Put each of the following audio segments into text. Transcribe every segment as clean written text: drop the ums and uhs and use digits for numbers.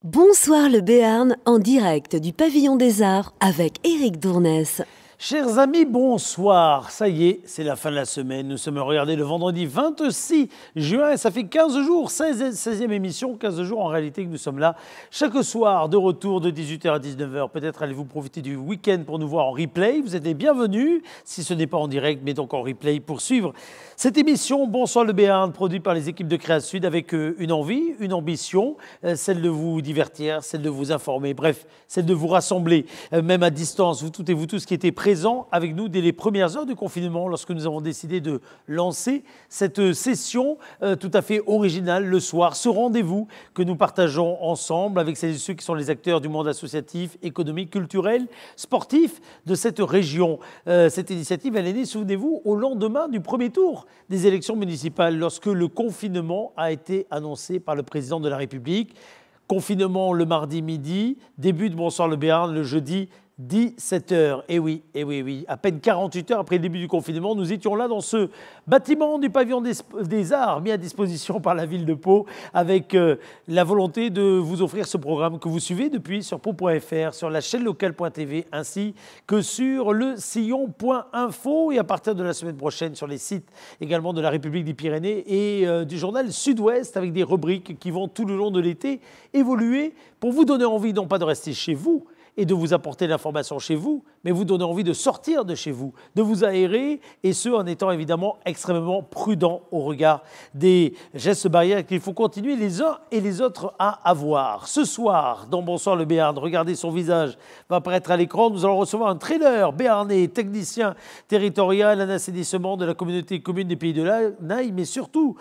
Bonsoir le Béarn, en direct du Pavillon des Arts avec Éric Dournès. Chers amis, bonsoir. Ça y est, c'est la fin de la semaine. Nous sommes regardés le vendredi 26 juin et ça fait 15 jours, 16e émission, 15 jours en réalité que nous sommes là. Chaque soir, de retour de 18h à 19h. Peut-être allez-vous profiter du week-end pour nous voir en replay. Vous êtes les bienvenus, si ce n'est pas en direct, mais donc en replay pour suivre cette émission. Bonsoir le Béarn, produite par les équipes de Créa Sud avec une envie, une ambition, celle de vous divertir, celle de vous informer, bref, celle de vous rassembler, même à distance, vous toutes et vous tous qui étaient présents avec nous dès les premières heures du confinement lorsque nous avons décidé de lancer cette session tout à fait originale le soir, ce rendez-vous que nous partageons ensemble avec celles et ceux qui sont les acteurs du monde associatif, économique, culturel, sportif de cette région. Cette initiative, elle est née, souvenez-vous, au lendemain du premier tour des élections municipales lorsque le confinement a été annoncé par le président de la République. Confinement le mardi midi, début de Bonsoir le Béarn le jeudi 17h. Et oui, à peine 48 heures après le début du confinement, nous étions là dans ce bâtiment du Pavillon des Arts mis à disposition par la ville de Pau avec la volonté de vous offrir ce programme que vous suivez depuis sur pau.fr, sur la chaîne locale.tv ainsi que sur le sillon.info et à partir de la semaine prochaine sur les sites également de la République des Pyrénées et du journal Sud-Ouest avec des rubriques qui vont tout le long de l'été évoluer pour vous donner envie non pas de rester chez vous, et de vous apporter l'information chez vous, mais vous donner envie de sortir de chez vous, de vous aérer, et ce, en étant évidemment extrêmement prudent au regard des gestes barrières qu'il faut continuer les uns et les autres à avoir. Ce soir, dans Bonsoir le Béarn, regardez son visage, va apparaître à l'écran, nous allons recevoir un trailer béarnais, technicien territorial, un assainissement de la communauté commune des Pays de la Naye, mais surtout,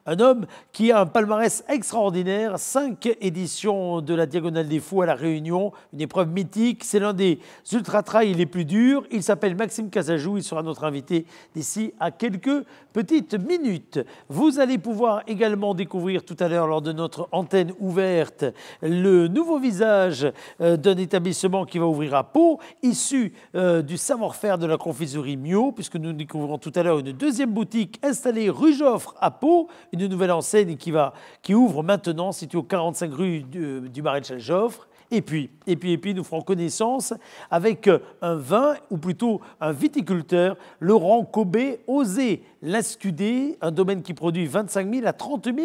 un homme qui a un palmarès extraordinaire, 5 éditions de la Diagonale des Fous à La Réunion, une épreuve mythique, c'est l'un des ultra-trails les plus durs. Il s'appelle Maxime Casajou, il sera notre invité d'ici à quelques petites minutes. Vous allez pouvoir également découvrir tout à l'heure lors de notre antenne ouverte le nouveau visage d'un établissement qui va ouvrir à Pau, issu du savoir-faire de la confiserie Mio, puisque nous découvrons tout à l'heure une deuxième boutique installée rue Joffre à Pau, une nouvelle enseigne qui ouvre maintenant, située au 45 rue du Maréchal Joffre. Et puis, nous ferons connaissance avec un vin, ou plutôt un viticulteur, Laurent Cobé, Osé Lascudé, un domaine qui produit 25 000 à 30 000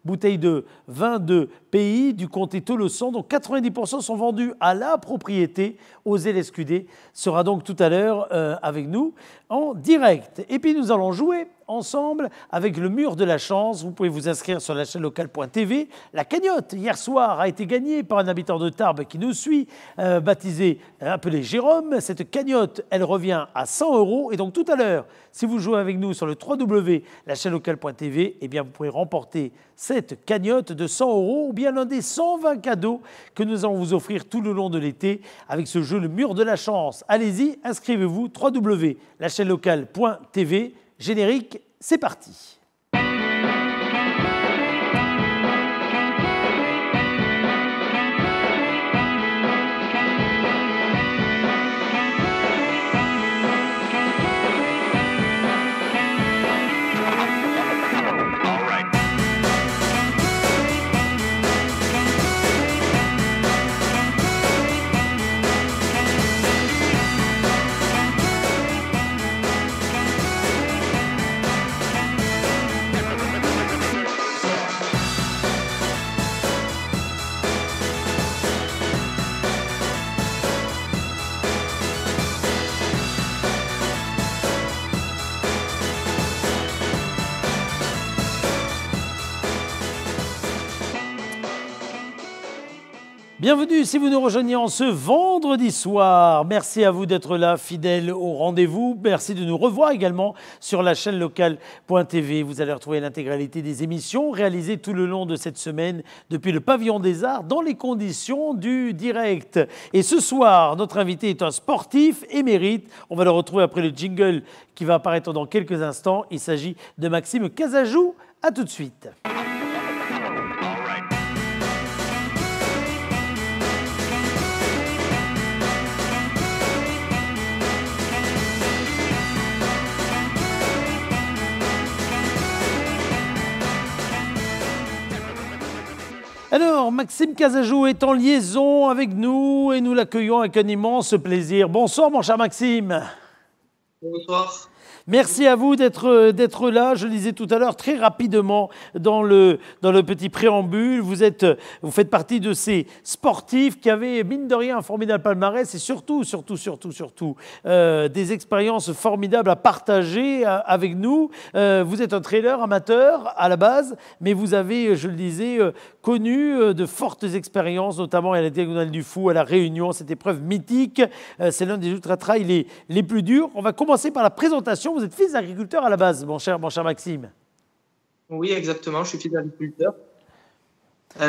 bouteilles de vin de pays du comté Tolosan, dont 90% sont vendus à la propriété. Osé Lascudé sera donc tout à l'heure avec nous en direct. Et puis nous allons jouer ensemble avec le mur de la chance. Vous pouvez vous inscrire sur la chaîne locale.tv. La cagnotte, hier soir, a été gagnée par un habitant de Tarbes qui nous suit, baptisé, appelé Jérôme. Cette cagnotte, elle revient à 100 €. Et donc tout à l'heure, si vous jouez avec nous sur le www.lachaînelocale.tv, eh bien vous pourrez remporter cette cagnotte de 100 € ou bien l'un des 120 cadeaux que nous allons vous offrir tout le long de l'été avec ce jeu, le mur de la chance. Allez-y, inscrivez-vous, www.lachaînelocale.tv. Générique, c'est parti. Bienvenue si vous nous rejoignez en ce vendredi soir. Merci à vous d'être là, fidèles au rendez-vous. Merci de nous revoir également sur la chaîne locale.tv. Vous allez retrouver l'intégralité des émissions réalisées tout le long de cette semaine depuis le Pavillon des Arts dans les conditions du direct. Et ce soir, notre invité est un sportif émérite. On va le retrouver après le jingle qui va apparaître dans quelques instants. Il s'agit de Maxime Casajou. À tout de suite. Alors, Maxime Casajou est en liaison avec nous et nous l'accueillons avec un immense plaisir. Bonsoir, mon cher Maxime. Bonsoir. Merci à vous d'être là. Je le disais tout à l'heure très rapidement dans le petit préambule. Vous faites partie de ces sportifs qui avaient, mine de rien, un formidable palmarès et surtout, des expériences formidables à partager avec nous. Vous êtes un trailer amateur à la base, mais vous avez, je le disais, connu de fortes expériences, notamment à la Diagonale du Fou, à La Réunion, cette épreuve mythique. C'est l'un des ultra-trails les plus durs. On va commencer par la présentation. Vous êtes fils d'agriculteur à la base, mon cher Maxime. Oui, exactement. Je suis fils d'agriculteur.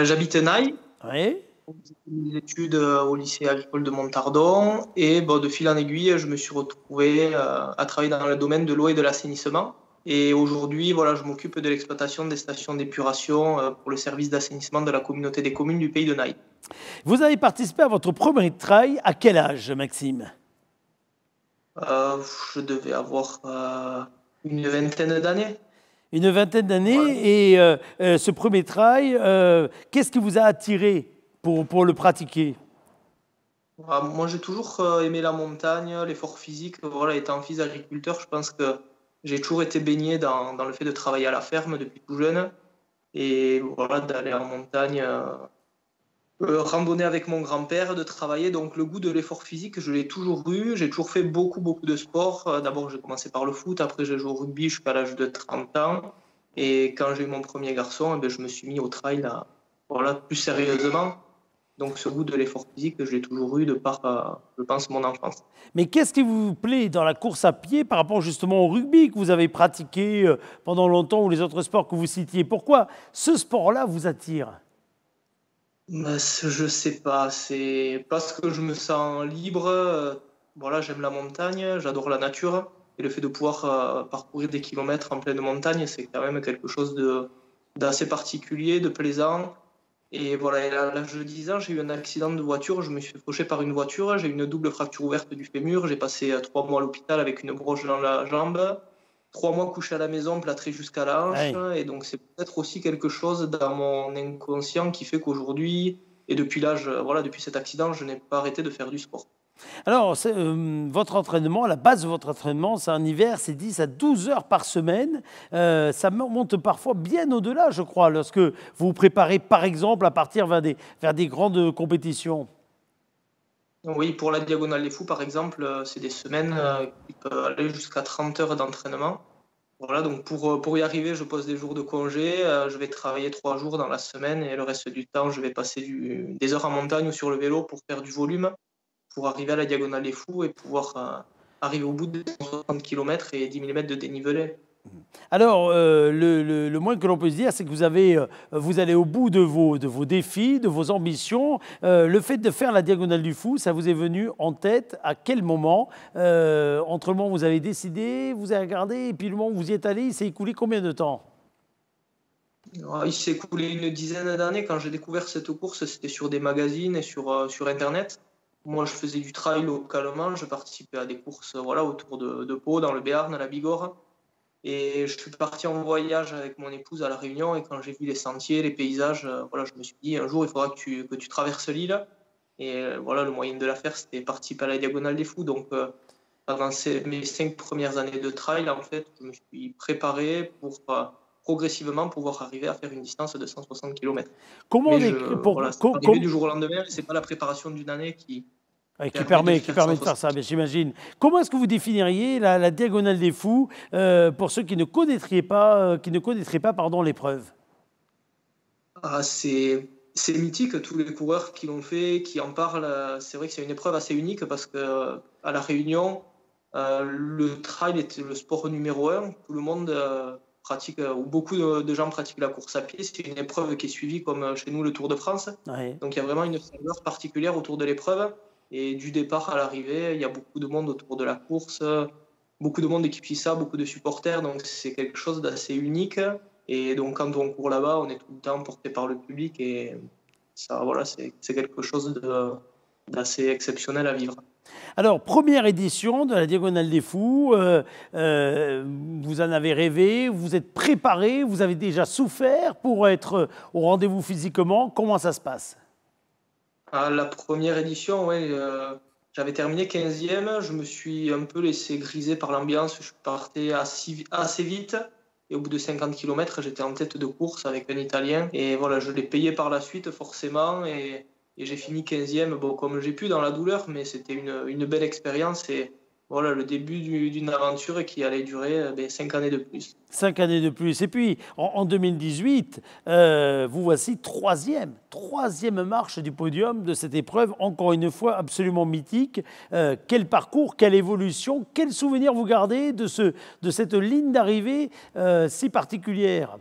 J'habite Naï. Oui. J'ai fait mes études au lycée agricole de Montardon. Et de fil en aiguille, je me suis retrouvé à travailler dans le domaine de l'eau et de l'assainissement. Et aujourd'hui, je m'occupe de l'exploitation des stations d'épuration pour le service d'assainissement de la communauté des communes du pays de Naï. Vous avez participé à votre premier trail à quel âge, Maxime ? Je devais avoir une vingtaine d'années. Une vingtaine d'années. Voilà. Et ce premier trail, qu'est-ce qui vous a attiré pour le pratiquer ? Moi, j'ai toujours aimé la montagne, l'effort physique. Étant fils d'agriculteur, je pense que j'ai toujours été baigné dans le fait de travailler à la ferme depuis tout jeune. Et d'aller en montagne, randonner avec mon grand-père, de travailler. Donc, le goût de l'effort physique, je l'ai toujours eu. J'ai toujours fait beaucoup de sport. D'abord, j'ai commencé par le foot. Après, j'ai joué au rugby jusqu'à l'âge de 30 ans. Et quand j'ai eu mon premier garçon, je me suis mis au trail plus sérieusement. Donc, ce goût de l'effort physique, je l'ai toujours eu de par, je pense, mon enfance. Mais qu'est-ce qui vous plaît dans la course à pied par rapport justement au rugby que vous avez pratiqué pendant longtemps ou les autres sports que vous citiez ? Pourquoi ce sport-là vous attire ? Je sais pas, c'est parce que je me sens libre. J'aime la montagne, j'adore la nature. Et le fait de pouvoir parcourir des kilomètres en pleine montagne, c'est quand même quelque chose d'assez particulier, de plaisant. Et à l'âge de 10 ans, j'ai eu un accident de voiture. Je me suis fait faucher par une voiture. J'ai eu une double fracture ouverte du fémur. J'ai passé 3 mois à l'hôpital avec une broche dans la jambe. 3 mois couché à la maison, plâtré jusqu'à la hanche. Ouais. Et donc, c'est peut-être aussi quelque chose dans mon inconscient qui fait qu'aujourd'hui, et depuis depuis cet accident, je n'ai pas arrêté de faire du sport. Alors, votre entraînement, à la base de votre entraînement, c'est en hiver, c'est 10 à 12 heures par semaine. Ça monte parfois bien au-delà, je crois, lorsque vous vous préparez, par exemple, à partir vers des grandes compétitions. Oui, pour la Diagonale des Fous, par exemple, c'est des semaines qui peuvent aller jusqu'à 30 heures d'entraînement. Donc pour y arriver, je pose des jours de congé. Je vais travailler 3 jours dans la semaine et le reste du temps, je vais passer des heures en montagne ou sur le vélo pour faire du volume, pour arriver à la Diagonale des Fous et pouvoir arriver au bout de 160 km et 10 mm de dénivelé. Alors, le moins que l'on peut se dire, c'est que vous allez au bout de vos défis, de vos ambitions. Le fait de faire la Diagonale du Fou, ça vous est venu en tête à quel moment ? Entre le moment où vous avez décidé, vous avez regardé, et puis le moment où vous y êtes allé, il s'est écoulé combien de temps ? Il s'est écoulé une dizaine d'années. Quand j'ai découvert cette course, c'était sur des magazines et sur Internet. Moi, je faisais du trail localement. Je participais à des courses autour de Pau, dans le Béarn, à la Bigorre. Et je suis parti en voyage avec mon épouse à La Réunion. Et quand j'ai vu les sentiers, les paysages, je me suis dit, un jour, il faudra que tu traverses l'île. Et le moyen de la faire, c'était participer à la Diagonale des Fous. Donc, pendant mes 5 premières années de trail, en fait, je me suis préparé pour progressivement pouvoir arriver à faire une distance de 160 km. C'est pas arrivé du jour au lendemain. C'est pas la préparation d'une année qui permet de faire ça, mais j'imagine. Comment est-ce que vous définiriez la Diagonale des Fous pour ceux qui ne connaîtraient pas l'épreuve ? C'est mythique, tous les coureurs qui l'ont fait, qui en parlent. C'est vrai que c'est une épreuve assez unique parce que à La Réunion, le trail était le sport numéro 1. Tout le monde pratique, ou beaucoup de gens pratiquent la course à pied. C'est une épreuve qui est suivie comme chez nous le Tour de France. Ouais. Donc il y a vraiment une saveur particulière autour de l'épreuve. Et du départ à l'arrivée, il y a beaucoup de monde autour de la course, beaucoup de monde qui suit ça, beaucoup de supporters. Donc c'est quelque chose d'assez unique. Et donc quand on court là-bas, on est tout le temps porté par le public. Et ça, c'est quelque chose d'assez exceptionnel à vivre. Alors, première édition de la Diagonale des Fous, vous en avez rêvé, vous êtes préparé, vous avez déjà souffert pour être au rendez-vous physiquement. Comment ça se passe? À la première édition, ouais, j'avais terminé 15e. Je me suis un peu laissé griser par l'ambiance. Je partais assez vite. Et au bout de 50 km, j'étais en tête de course avec un Italien. Et voilà, je l'ai payé par la suite, forcément. Et j'ai fini 15e, bon, comme j'ai pu, dans la douleur. Mais c'était une belle expérience. Et voilà, le début d'une aventure qui allait durer 5 années de plus. 5 années de plus. Et puis, en 2018, vous voici troisième marche du podium de cette épreuve, encore une fois absolument mythique. Quel parcours, quelle évolution, quel souvenir vous gardez de cette ligne d'arrivée si particulière?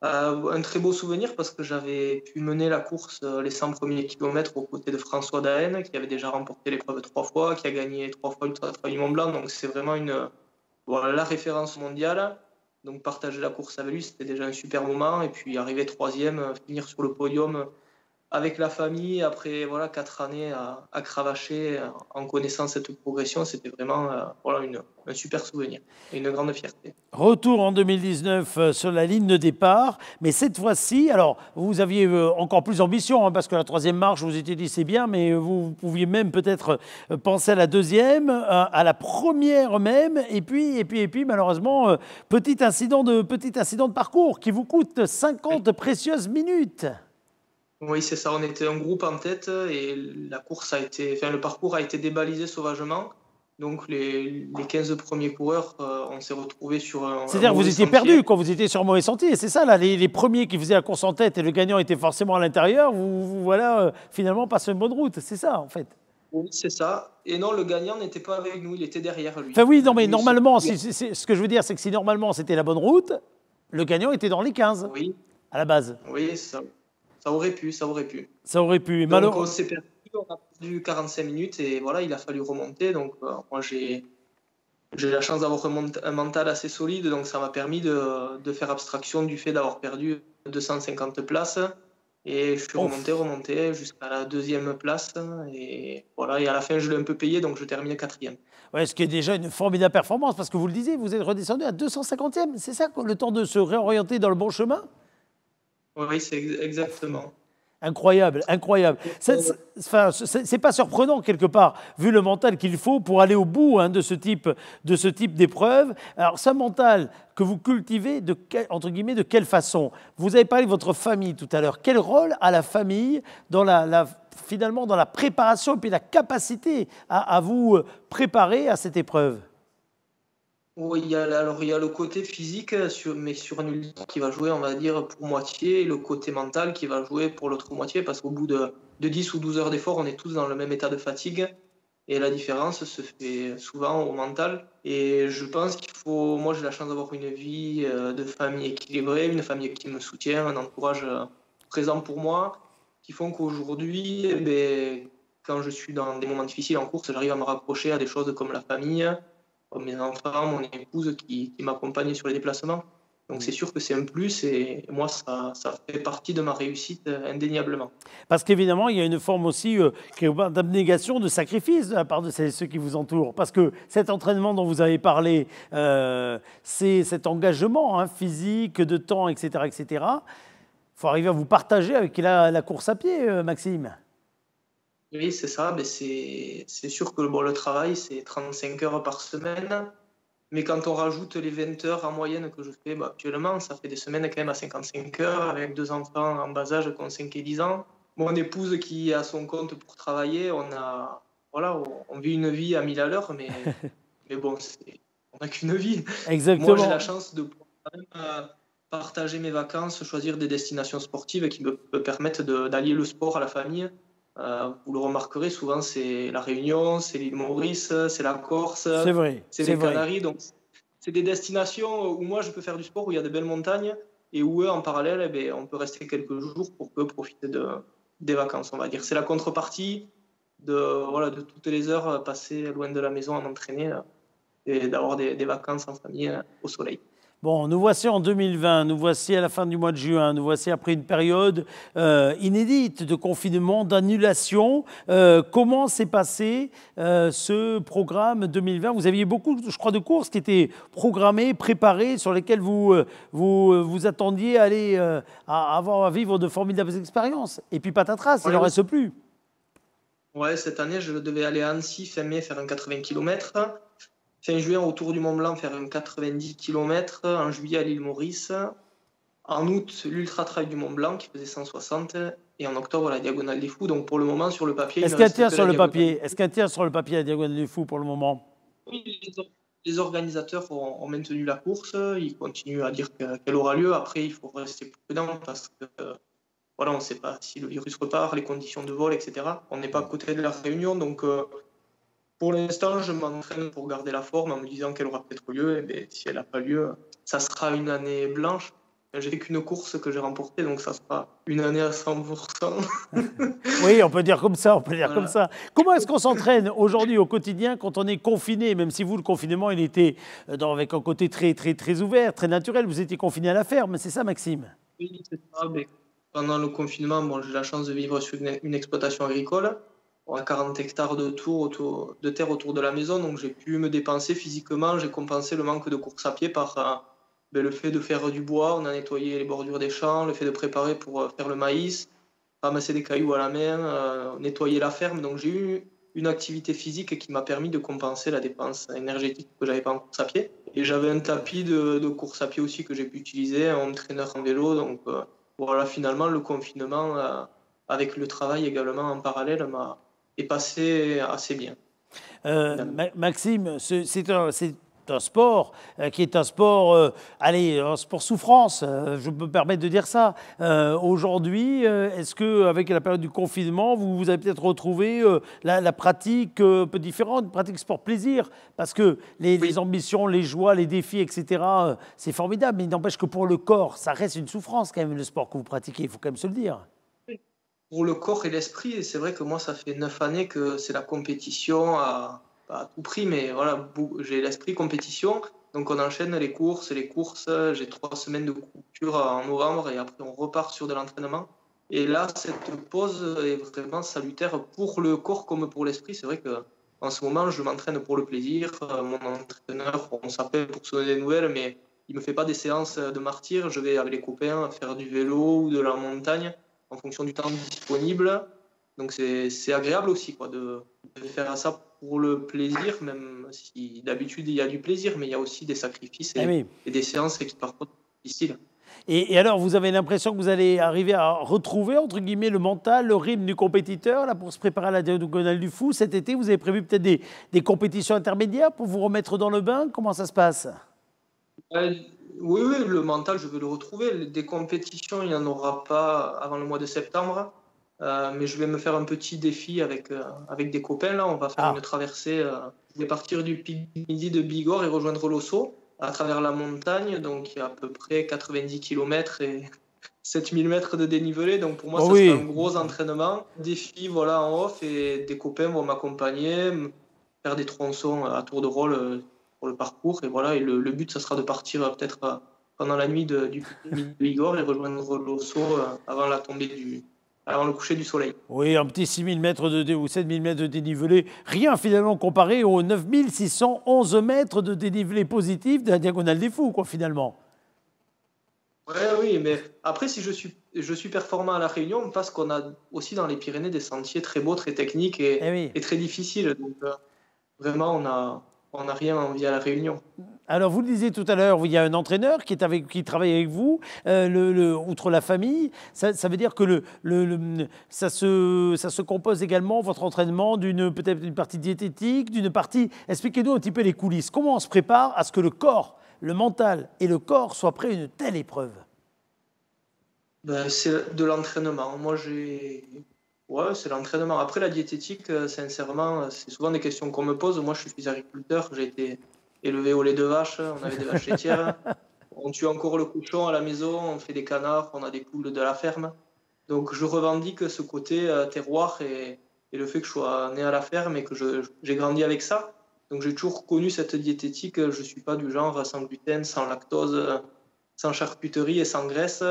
Un très beau souvenir parce que j'avais pu mener la course les 100 premiers kilomètres aux côtés de François Daen, qui avait déjà remporté l'épreuve 3 fois, qui a gagné 3 fois l'Ultra Trail du Mont Blanc. Donc c'est vraiment voilà, la référence mondiale. Donc partager la course avec lui, c'était déjà un super moment. Et puis arriver troisième, finir sur le podium avec la famille, après voilà, 4 années à cravacher en connaissant cette progression, c'était vraiment voilà, un super souvenir et une grande fierté. Retour en 2019 sur la ligne de départ, mais cette fois-ci, alors vous aviez encore plus d'ambition, hein, parce que la troisième marche, vous étiez dit c'est bien, mais vous pouviez même peut-être penser à la deuxième, à la première même, et puis malheureusement, petit incident de parcours qui vous coûte 50 précieuses minutes. Oui, c'est ça. On était un groupe en tête et le parcours a été débalisé sauvagement. Donc, les 15 premiers coureurs, on s'est retrouvés sur un. C'est-à-dire que vous étiez perdu quand vous étiez sur mauvais sentier. C'est ça, là, les premiers qui faisaient la course en tête et le gagnant était forcément à l'intérieur, vous voilà finalement pas sur une bonne route. C'est ça, en fait. Oui, c'est ça. Et non, le gagnant n'était pas avec nous, il était derrière lui. Enfin, oui, non, mais normalement, ce que je veux dire, c'est que si normalement c'était la bonne route, le gagnant était dans les 15 oui. À la base. Oui, ça aurait pu. Ça aurait pu. Donc, on s'est perdu, on a perdu 45 minutes et voilà, il a fallu remonter. Donc, moi, j'ai la chance d'avoir un mental assez solide. Donc, ça m'a permis de faire abstraction du fait d'avoir perdu 250 places. Et je suis remonté jusqu'à la deuxième place. Et voilà, et à la fin, je l'ai un peu payé, donc je termine quatrième. Ouais, ce qui est déjà une formidable performance, parce que vous le disiez, vous êtes redescendu à 250e. C'est ça, le temps de se réorienter dans le bon chemin? Oui, c'est exactement. Incroyable. C'est pas surprenant quelque part, vu le mental qu'il faut pour aller au bout de ce type d'épreuve. Alors, ce mental que vous cultivez, entre guillemets, de quelle façon? Vous avez parlé de votre famille tout à l'heure. Quel rôle a la famille finalement dans la préparation et puis la capacité à vous préparer à cette épreuve? Oui, il y a le côté physique, mais sur un ultra qui va jouer, on va dire, pour moitié, et le côté mental qui va jouer pour l'autre moitié, parce qu'au bout de 10 ou 12 heures d'effort, on est tous dans le même état de fatigue, et la différence se fait souvent au mental. Et je pense moi j'ai la chance d'avoir une vie de famille équilibrée, une famille qui me soutient, un entourage présent pour moi, qui font qu'aujourd'hui, quand je suis dans des moments difficiles en course, j'arrive à me raccrocher à des choses comme la famille, mes enfants, mon épouse qui m'accompagne sur les déplacements. Donc c'est sûr que c'est un plus et moi, ça fait partie de ma réussite indéniablement. Parce qu'évidemment, il y a une forme aussi d'abnégation, de sacrifice de la part de ceux qui vous entourent. Parce que cet entraînement dont vous avez parlé, c'est cet engagement physique, de temps, etc. Il faut arriver à vous partager avec la course à pied, Maxime. Oui, c'est ça. Mais c'est sûr que le travail, c'est 35 heures par semaine. Mais quand on rajoute les 20 heures en moyenne que je fais actuellement, ça fait des semaines quand même à 55 heures avec 2 enfants en bas âge qui ont 5 et 10 ans. Mon épouse qui est à son compte pour travailler, on vit une vie à 1000 à l'heure, mais bon, on n'a qu'une vie. Exactement. Moi, j'ai la chance de pouvoir partager mes vacances, choisir des destinations sportives qui me permettent d'allier le sport à la famille. Vous le remarquerez, souvent c'est la Réunion, c'est l'île Maurice, c'est la Corse, c'est les Canaries. Donc, c'est des destinations où moi je peux faire du sport, où il y a de belles montagnes et où eux, en parallèle, on peut rester quelques jours pour profiter des vacances, on va dire. C'est la contrepartie de toutes les heures passées loin de la maison à m'entraîner et d'avoir des vacances en famille au soleil. Bon, nous voici en 2020, nous voici à la fin du mois de juin, nous voici après une période inédite de confinement, d'annulation. Comment s'est passé ce programme 2020? Vous aviez beaucoup, je crois, de courses qui étaient programmées, préparées, sur lesquelles vous attendiez à aller à vivre de formidables expériences. Et puis patatras, il n'en reste plus. Ouais, cette année, je devais aller à Annecy fin mai faire un 80 km. Fin juin, au Tour du Mont Blanc, faire un 90 km. En juillet, à l'île Maurice. En août, l'Ultra Trail du Mont Blanc qui faisait 160. Et en octobre, la Diagonale des Fous. Donc pour le moment, sur le papier. Est-ce qu'un tient sur le papier? Est-ce qu'un tient sur le papier la Diagonale des Fous pour le moment? Oui, les organisateurs ont maintenu la course. Ils continuent à dire qu'elle aura lieu. Après, il faut rester prudent parce que voilà, on ne sait pas si le virus repart, les conditions de vol, etc. On n'est pas à côté de la Réunion. Donc pour l'instant, je m'entraîne pour garder la forme en me disant qu'elle aura peut-être lieu. Et bien, si elle n'a pas lieu, ça sera une année blanche. J'ai fait qu'une course que j'ai remportée, donc ça sera une année à 100%. Oui, on peut dire comme ça, on peut dire comme ça. Comment est-ce qu'on s'entraîne aujourd'hui au quotidien quand on est confiné, même si vous, le confinement, il était avec un côté très, très, très ouvert, très naturel. Vous étiez confiné à la ferme, c'est ça, Maxime? Oui, c'est ça. Mais pendant le confinement, bon, j'ai la chance de vivre sur une exploitation agricole. On a 40 hectares de terre autour de la maison, donc j'ai pu me dépenser physiquement. J'ai compensé le manque de course à pied par le fait de faire du bois. On a nettoyé les bordures des champs, le fait de préparer pour faire le maïs, ramasser des cailloux à la main, nettoyer la ferme. Donc j'ai eu une activité physique qui m'a permis de compenser la dépense énergétique que j'avais pas en course à pied. Et j'avais un tapis de course à pied aussi que j'ai pu utiliser, un home trainer en vélo. Donc voilà, finalement, le confinement, avec le travail également en parallèle, est passé assez bien. Maxime, c'est un sport qui est un sport, un sport souffrance, je me permets de dire ça. Aujourd'hui, est-ce qu'avec la période du confinement, vous avez peut-être retrouvé la pratique un peu différente, une pratique sport-plaisir? Parce que les ambitions, les joies, les défis, etc., c'est formidable, mais il n'empêche que pour le corps, ça reste une souffrance quand même, le sport que vous pratiquez, il faut quand même se le dire. Pour le corps et l'esprit, et c'est vrai que moi, ça fait 9 années que c'est la compétition pas à tout prix, mais voilà, j'ai l'esprit compétition. Donc on enchaîne les courses. J'ai 3 semaines de coupure en novembre et après on repart sur de l'entraînement. Et là, cette pause est vraiment salutaire pour le corps comme pour l'esprit. C'est vrai qu'en ce moment, je m'entraîne pour le plaisir. Mon entraîneur, on s'appelle pour se donner des nouvelles, mais il ne me fait pas des séances de martyr. Je vais avec les copains faire du vélo ou de la montagne en fonction du temps disponible. Donc c'est agréable aussi de faire ça pour le plaisir, même si d'habitude il y a du plaisir, mais il y a aussi des sacrifices et des séances qui parfois sont difficiles. Et alors, vous avez l'impression que vous allez arriver à retrouver, entre guillemets, le mental, le rythme du compétiteur, là, pour se préparer à la Diagonale du Fou cet été? Vous avez prévu peut-être des compétitions intermédiaires pour vous remettre dans le bain? Comment ça se passe? Oui, le mental, je veux le retrouver. Des compétitions, il n'y en aura pas avant le mois de septembre. Mais je vais me faire un petit défi avec des copains. Là, on va faire une traversée. Je vais partir du pic midi de Bigorre et rejoindre l'Osso à travers la montagne. Donc, il y a à peu près 90 km et 7000 mètres de dénivelé. Donc, pour moi, ça sera un gros entraînement. Défi, voilà, en off. Et des copains vont m'accompagner, faire des tronçons à tour de rôle pour le parcours. Et voilà, et le but, ça sera de partir peut-être pendant la nuit du pic de Bigorre et rejoindre l'Osso avant le coucher du soleil. Oui, un petit 6000 mètres ou 7000 mètres de dénivelé, rien finalement comparé aux 9611 mètres de dénivelé positif de la Diagonale des Fous, quoi, finalement. Oui, mais après, si je suis performant à La Réunion, parce qu'on a aussi dans les Pyrénées des sentiers très beaux, très techniques et très difficiles. Donc, vraiment, on n'a rien à envier à La Réunion. Alors, vous le disiez tout à l'heure, il y a un entraîneur qui travaille avec vous, outre la famille. Ça veut dire que ça se compose également, votre entraînement, peut-être une partie diététique, d'une partie... Expliquez-nous un petit peu les coulisses. Comment on se prépare à ce que le corps, le mental et le corps soient prêts à une telle épreuve? C'est de l'entraînement. Ouais, c'est l'entraînement. Après, la diététique, sincèrement, c'est souvent des questions qu'on me pose. Moi, je suis agriculteur, j'ai été élevé au lait de vache, on avait des vaches laitières. On tue encore le cochon à la maison, on fait des canards, on a des poules de la ferme. Donc, je revendique ce côté terroir et le fait que je sois né à la ferme et que j'ai grandi avec ça. Donc j'ai toujours connu cette diététique. Je ne suis pas du genre sans gluten, sans lactose, sans charcuterie et sans graisse.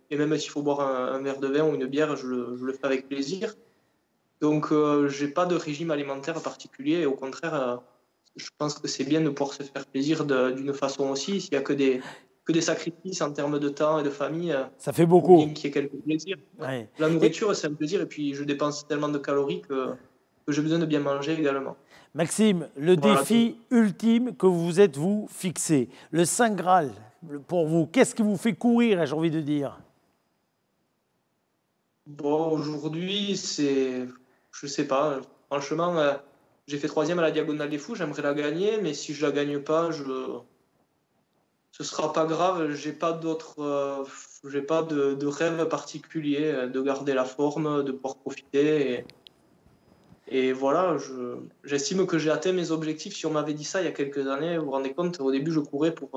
Et même s'il faut boire un verre de vin ou une bière, je le fais avec plaisir. Donc je n'ai pas de régime alimentaire particulier. Et au contraire, je pense que c'est bien de pouvoir se faire plaisir d'une façon aussi. S'il n'y a que des sacrifices en termes de temps et de famille, Ça fait beaucoup. bien qu'il y ait quelques plaisirs. Ouais. La nourriture, c'est un plaisir. Et puis je dépense tellement de calories que j'ai besoin de bien manger également. Maxime, le défi ultime que vous êtes, vous, fixé, le Saint Graal, pour vous, qu'est-ce qui vous fait courir, j'ai envie de dire? Bon, aujourd'hui, je sais pas. Franchement, j'ai fait 3e à la Diagonale des Fous. J'aimerais la gagner, mais si je la gagne pas, ce sera pas grave. J'ai pas de rêve particulier, de garder la forme, de pouvoir profiter. Et voilà, j'estime que j'ai atteint mes objectifs. Si on m'avait dit ça il y a quelques années, vous vous rendez compte, au début, je courais pour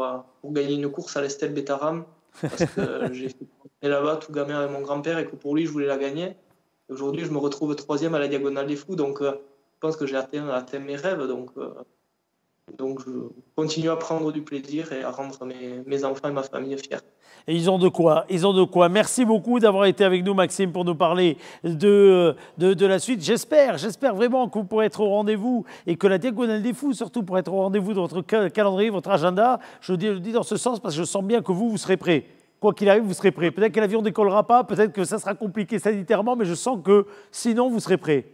gagner une course à l'Estelle Bétaram, parce que j'ai fait là-bas tout gamin avec mon grand-père et que pour lui, je voulais la gagner. Aujourd'hui, je me retrouve 3e à la Diagonale des Fous, donc je pense que j'ai atteint mes rêves. Donc je continue à prendre du plaisir et à rendre mes enfants et ma famille fiers. Et ils ont de quoi, ils ont de quoi. Merci beaucoup d'avoir été avec nous, Maxime, pour nous parler de la suite. J'espère vraiment que vous pourrez être au rendez-vous et que la Diagonale des Fous, surtout, pour être au rendez-vous de votre calendrier, votre agenda. Je le dis dans ce sens parce que je sens bien que vous serez prêts. Quoi qu'il arrive, vous serez prêts. Peut-être que l'avion ne décollera pas, peut-être que ça sera compliqué sanitairement, mais je sens que sinon, vous serez prêts.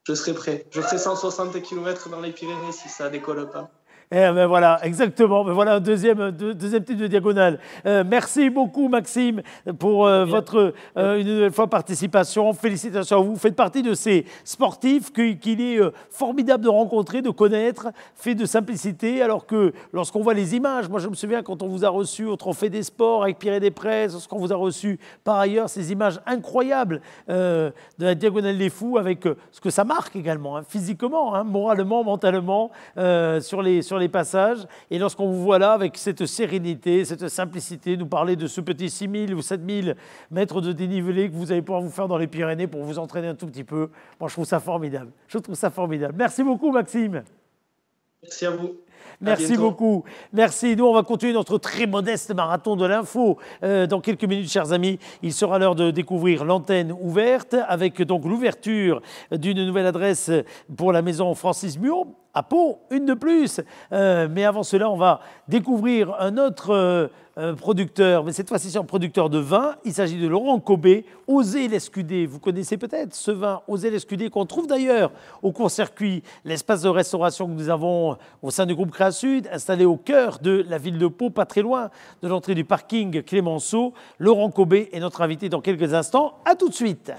Je serai prêt. Je ferai 160 km dans les Pyrénées si ça ne décolle pas. Eh ben voilà, exactement. Ben voilà un deuxième type de diagonale. Merci beaucoup, Maxime, pour votre une nouvelle fois participation. Félicitations à vous. Vous faites partie de ces sportifs qu'il est formidable de rencontrer, de connaître, fait de simplicité. Alors que lorsqu'on voit les images, moi je me souviens quand on vous a reçu au Trophée des Sports avec Pierre des Prés, lorsqu'on vous a reçu par ailleurs ces images incroyables de la Diagonale des Fous avec ce que ça marque également, hein, physiquement, hein, moralement, mentalement, sur les passages. Et lorsqu'on vous voit là avec cette sérénité, cette simplicité, nous parler de ce petit 6000 ou 7000 mètres de dénivelé que vous allez pouvoir vous faire dans les Pyrénées pour vous entraîner un tout petit peu. Moi, je trouve ça formidable. Merci beaucoup, Maxime. Merci à vous. Merci beaucoup. Merci. Nous, on va continuer notre très modeste marathon de l'info. Dans quelques minutes, chers amis, il sera l'heure de découvrir l'antenne ouverte avec donc l'ouverture d'une nouvelle adresse pour la maison Francis Muon à Pau, une de plus. Mais avant cela, on va découvrir un autre producteur, mais cette fois-ci c'est un producteur de vin. Il s'agit de Laurent Cobé, Osez l'Escudé. Vous connaissez peut-être ce vin, Osez l'Escudé, qu'on trouve d'ailleurs au court-circuit, l'espace de restauration que nous avons au sein du groupe Créa Sud, installé au cœur de la ville de Pau, pas très loin de l'entrée du parking Clémenceau. Laurent Cobé est notre invité dans quelques instants. À tout de suite.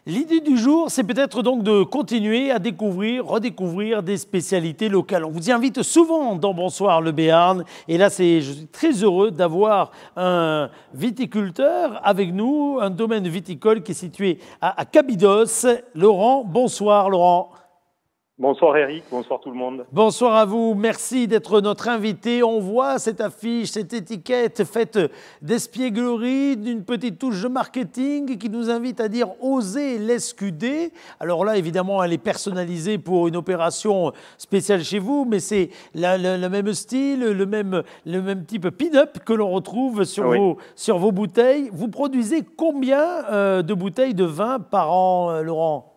L'idée du jour, c'est peut-être donc de continuer à redécouvrir des spécialités locales. On vous y invite souvent dans Bonsoir le Béarn. Et là, je suis très heureux d'avoir un viticulteur avec nous, un domaine viticole qui est situé à Cabidos. Laurent, bonsoir Laurent. Bonsoir Eric, bonsoir tout le monde. Bonsoir à vous, merci d'être notre invité. On voit cette affiche, cette étiquette faite d'espièglerie, d'une petite touche de marketing qui nous invite à dire « Osez l'Escudé ». Alors là, évidemment, elle est personnalisée pour une opération spéciale chez vous, mais c'est le même style, le même type pin-up que l'on retrouve sur vos bouteilles. Vous produisez combien de bouteilles de vin par an, Laurent ?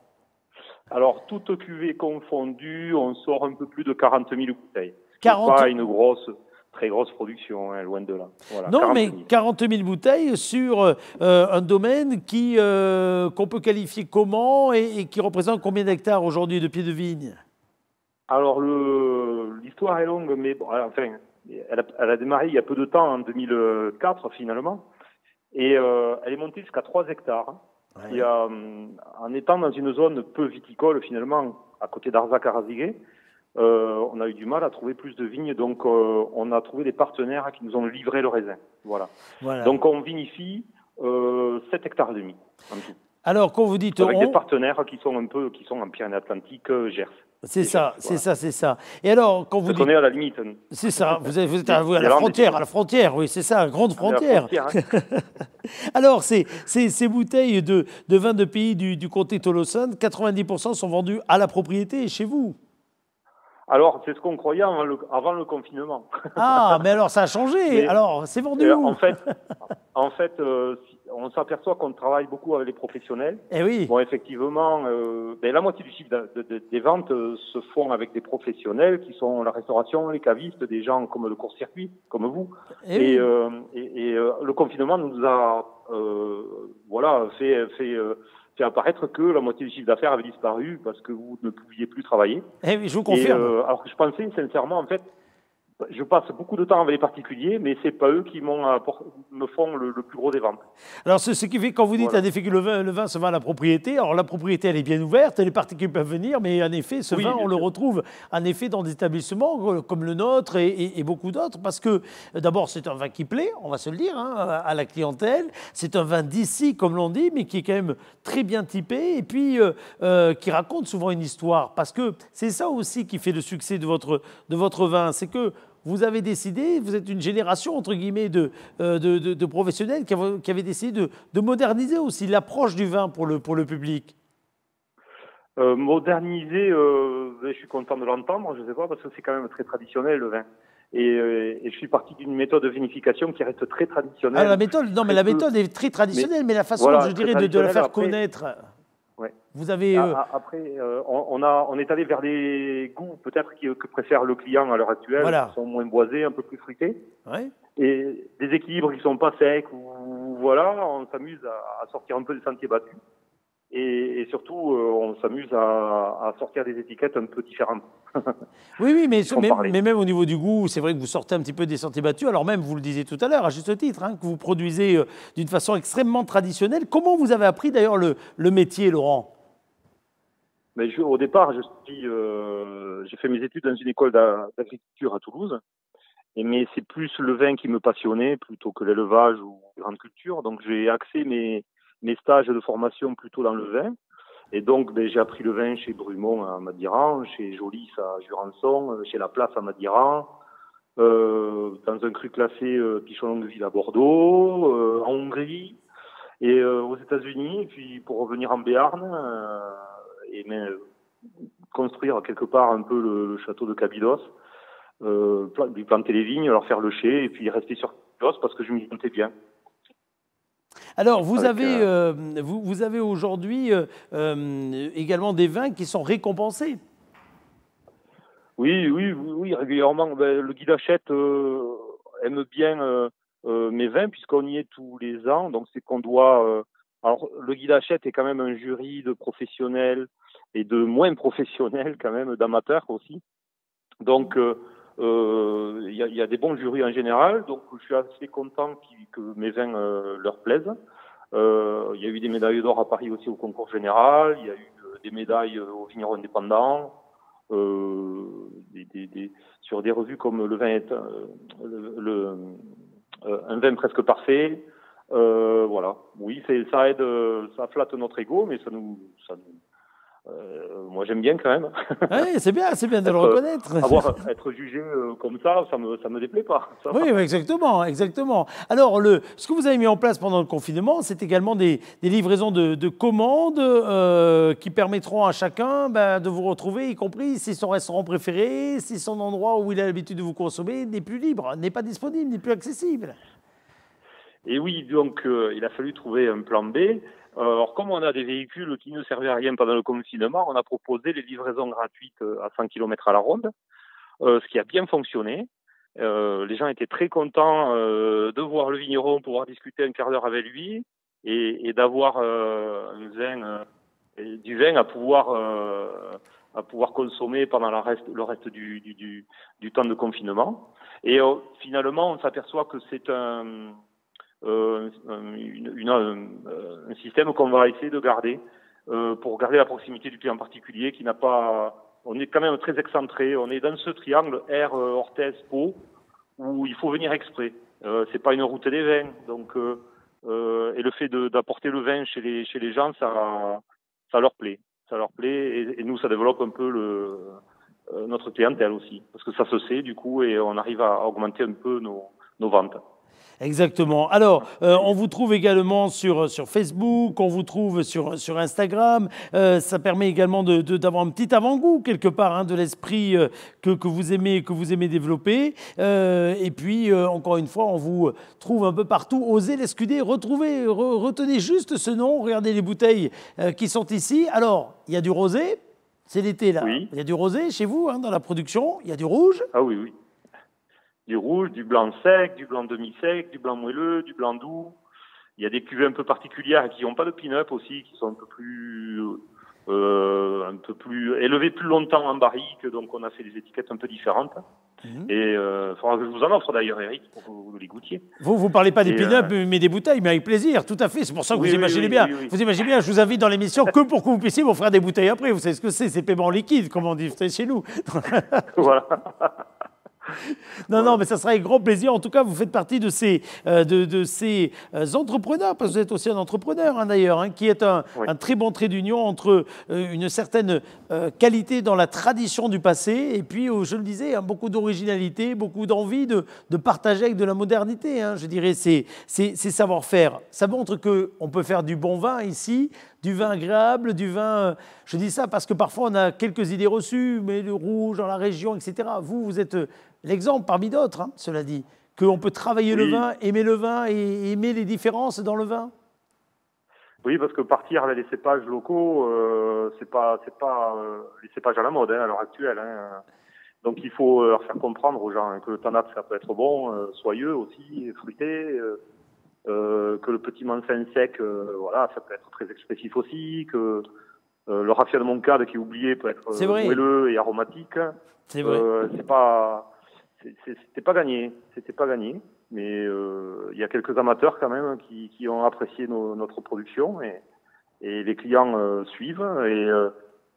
Alors, toutes cuvées confondues, on sort un peu plus de 40 000 bouteilles. 40... pas une très grosse production, hein, loin de là. Voilà, non, mais 40 000 bouteilles sur un domaine qu'on peut qualifier comment et qui représente combien d'hectares aujourd'hui de pieds de vigne? Alors, l'histoire est longue, mais bon, enfin, elle a démarré il y a peu de temps, en 2004 finalement, et elle est montée jusqu'à 3 hectares. Ouais. Et, en étant dans une zone peu viticole finalement, à côté d'Arzac-Arazigué, on a eu du mal à trouver plus de vignes, donc on a trouvé des partenaires qui nous ont livré le raisin. Voilà. Donc on vinifie 7 hectares et demi en tout. Alors, quand vous dites avec des partenaires qui sont en Pyrénées-Atlantiques, Gers. C'est ça, c'est ça, c'est ça. Et alors, quand vous dites... On est à la limite. C'est ça, vous êtes à la frontière, oui, c'est ça, grande frontière. Alors, ces bouteilles de vin de pays du comté Tolosan, 90% sont vendues à la propriété chez vous. Alors, c'est ce qu'on croyait avant le confinement. Ah, mais alors ça a changé. Mais, alors, c'est vendu où? En fait, on s'aperçoit qu'on travaille beaucoup avec les professionnels. Eh oui. Bon, effectivement, la moitié du chiffre des ventes se font avec des professionnels qui sont la restauration, les cavistes, des gens comme le court-circuit, comme vous. Et le confinement nous a fait apparaître que la moitié du chiffre d'affaires avait disparu parce que vous ne pouviez plus travailler. Eh oui, je vous confirme. Alors que je pensais sincèrement, en fait, je passe beaucoup de temps avec les particuliers, mais c'est pas eux qui me font le plus gros des ventes. Alors, ce qui fait, quand vous dites en effet que le vin se vend à la propriété, alors la propriété, elle est bien ouverte, les particuliers peuvent venir, mais en effet, ce vin, on le retrouve en effet dans des établissements comme le nôtre et beaucoup d'autres, parce que d'abord, c'est un vin qui plaît, on va se le dire, à la clientèle. C'est un vin d'ici, comme l'on dit, mais qui est quand même très bien typé et puis qui raconte souvent une histoire, parce que c'est ça aussi qui fait le succès de votre vin, c'est que vous avez décidé, vous êtes une génération, entre guillemets, de professionnels qui avaient décidé de moderniser aussi l'approche du vin pour le public. Moderniser, je suis content de l'entendre, je ne sais pas, parce que c'est quand même très traditionnel, le vin. Et je suis parti d'une méthode de vinification qui reste très traditionnelle. Ah, la méthode est très traditionnelle, mais la façon, je dirais, de la faire connaître... Ouais. Vous avez. Après, on est allé vers des goûts peut-être que préfère le client à l'heure actuelle, qui sont moins boisés, un peu plus fruités, et des équilibres qui sont pas secs. On s'amuse à sortir un peu des sentiers battus, et surtout on s'amuse à sortir des étiquettes un peu différentes. Oui, mais même au niveau du goût, c'est vrai que vous sortez un petit peu des sentiers battus. Alors même, vous le disiez tout à l'heure, à juste titre, que vous produisez d'une façon extrêmement traditionnelle. Comment vous avez appris d'ailleurs le métier, Laurent? Mais au départ, j'ai fait mes études dans une école d'agriculture à Toulouse, mais c'est plus le vin qui me passionnait plutôt que l'élevage ou les grandes cultures. Donc j'ai axé mes stages de formation plutôt dans le vin. Et donc, j'ai appris le vin chez Brumont à Madiran, chez Jolis à Jurançon, chez La Place à Madiran, dans un cru classé Pichon Longueville à Bordeaux, en Hongrie et aux États-Unis. Puis pour revenir en Béarn et construire quelque part un peu le château de Cabidos, lui planter les vignes, leur faire le chai et puis rester sur Cabidos parce que je m'y sentais bien. Alors, vous avez aujourd'hui également des vins qui sont récompensés. Oui, régulièrement. Le Guide Hachette aime bien mes vins puisqu'on y est tous les ans. Donc, c'est qu'on doit... alors, le Guide Hachette est quand même un jury de professionnels et de moins professionnels quand même, d'amateurs aussi. Donc... il y a des bons jurys en général, donc je suis assez content que mes vins leur plaisent. Il y a eu des médailles d'or à Paris aussi au concours général, il y a eu des médailles aux vignerons indépendants, sur des revues comme Le Vin est un vin presque parfait. Voilà, oui, ça aide, ça flatte notre ego, mais ça nous moi j'aime bien quand même. Oui, c'est bien de le reconnaître. Être jugé comme ça me déplaît pas. Oui, exactement. Alors, ce que vous avez mis en place pendant le confinement, c'est également des livraisons de commandes qui permettront à chacun de vous retrouver, y compris si son restaurant préféré, si son endroit où il a l'habitude de vous consommer n'est plus libre, n'est pas disponible, n'est plus accessible. Et oui, donc il a fallu trouver un plan B. Alors, comme on a des véhicules qui ne servaient à rien pendant le confinement, on a proposé les livraisons gratuites à 100 km à la ronde, ce qui a bien fonctionné. Les gens étaient très contents de voir le vigneron, pouvoir discuter un quart d'heure avec lui et d'avoir du vin à pouvoir consommer pendant le reste du temps de confinement. Et finalement, on s'aperçoit que c'est un système qu'on va essayer de garder pour garder la proximité du client particulier qui n'a pas... On est quand même très excentré, on est dans ce triangle Aire, Orthez, Pau où il faut venir exprès. C'est pas une route des vins, donc Et le fait d'apporter le vin chez les gens, ça leur plaît. Ça leur plaît et nous, ça développe un peu notre clientèle aussi. Parce que ça se sait, du coup, et on arrive à augmenter un peu nos ventes. Exactement. Alors, on vous trouve également sur Facebook, on vous trouve sur Instagram. Ça permet également d'avoir un petit avant-goût quelque part de l'esprit que vous aimez développer. Et puis, encore une fois, on vous trouve un peu partout. Osez l'Escudé, retenez juste ce nom. Regardez les bouteilles qui sont ici. Alors, il y a du rosé. C'est l'été là. Oui. Il y a du rosé chez vous dans la production. Il y a du rouge. Ah oui, oui. Du rouge, du blanc sec, du blanc demi-sec, du blanc moelleux, du blanc doux. Il y a des cuvées un peu particulières qui n'ont pas de pin-up aussi, qui sont un peu plus élevées plus longtemps en barrique, donc on a fait des étiquettes un peu différentes. Et il faudra que je vous en offre d'ailleurs, Eric, pour que vous les goûtiez. Vous parlez pas des pin-up, mais des bouteilles, mais avec plaisir, tout à fait. C'est pour ça que vous imaginez bien. Oui. Vous imaginez bien, je vous invite dans l'émission que pour que vous puissiez m'offrir des bouteilles après. Vous savez ce que c'est paiement liquide, comme on dit chez nous. Voilà. Non, mais ça sera avec grand plaisir. En tout cas, vous faites partie de ces entrepreneurs, parce que vous êtes aussi un entrepreneur d'ailleurs, qui est un très bon trait d'union entre une certaine qualité dans la tradition du passé et puis, je le disais, beaucoup d'originalité, beaucoup d'envie de partager avec de la modernité. Je dirais, c'est savoir-faire. Ça montre qu'on peut faire du bon vin ici, du vin agréable, du vin... Je dis ça parce que parfois on a quelques idées reçues, mais le rouge dans la région, etc. Vous êtes l'exemple parmi d'autres, cela dit, qu'on peut travailler le vin et aimer les différences dans le vin. Oui, parce que partir les cépages locaux, c'est pas les cépages à la mode à l'heure actuelle. Donc il faut leur faire comprendre aux gens que le tanat ça peut être bon, soyeux aussi, fruité. Que le petit mansin sec, ça peut être très expressif aussi, que le raffinement moncade qui est oublié peut être moelleux et aromatique. C'est vrai. C'était pas gagné, mais il y a quelques amateurs quand même qui ont apprécié notre production et les clients suivent et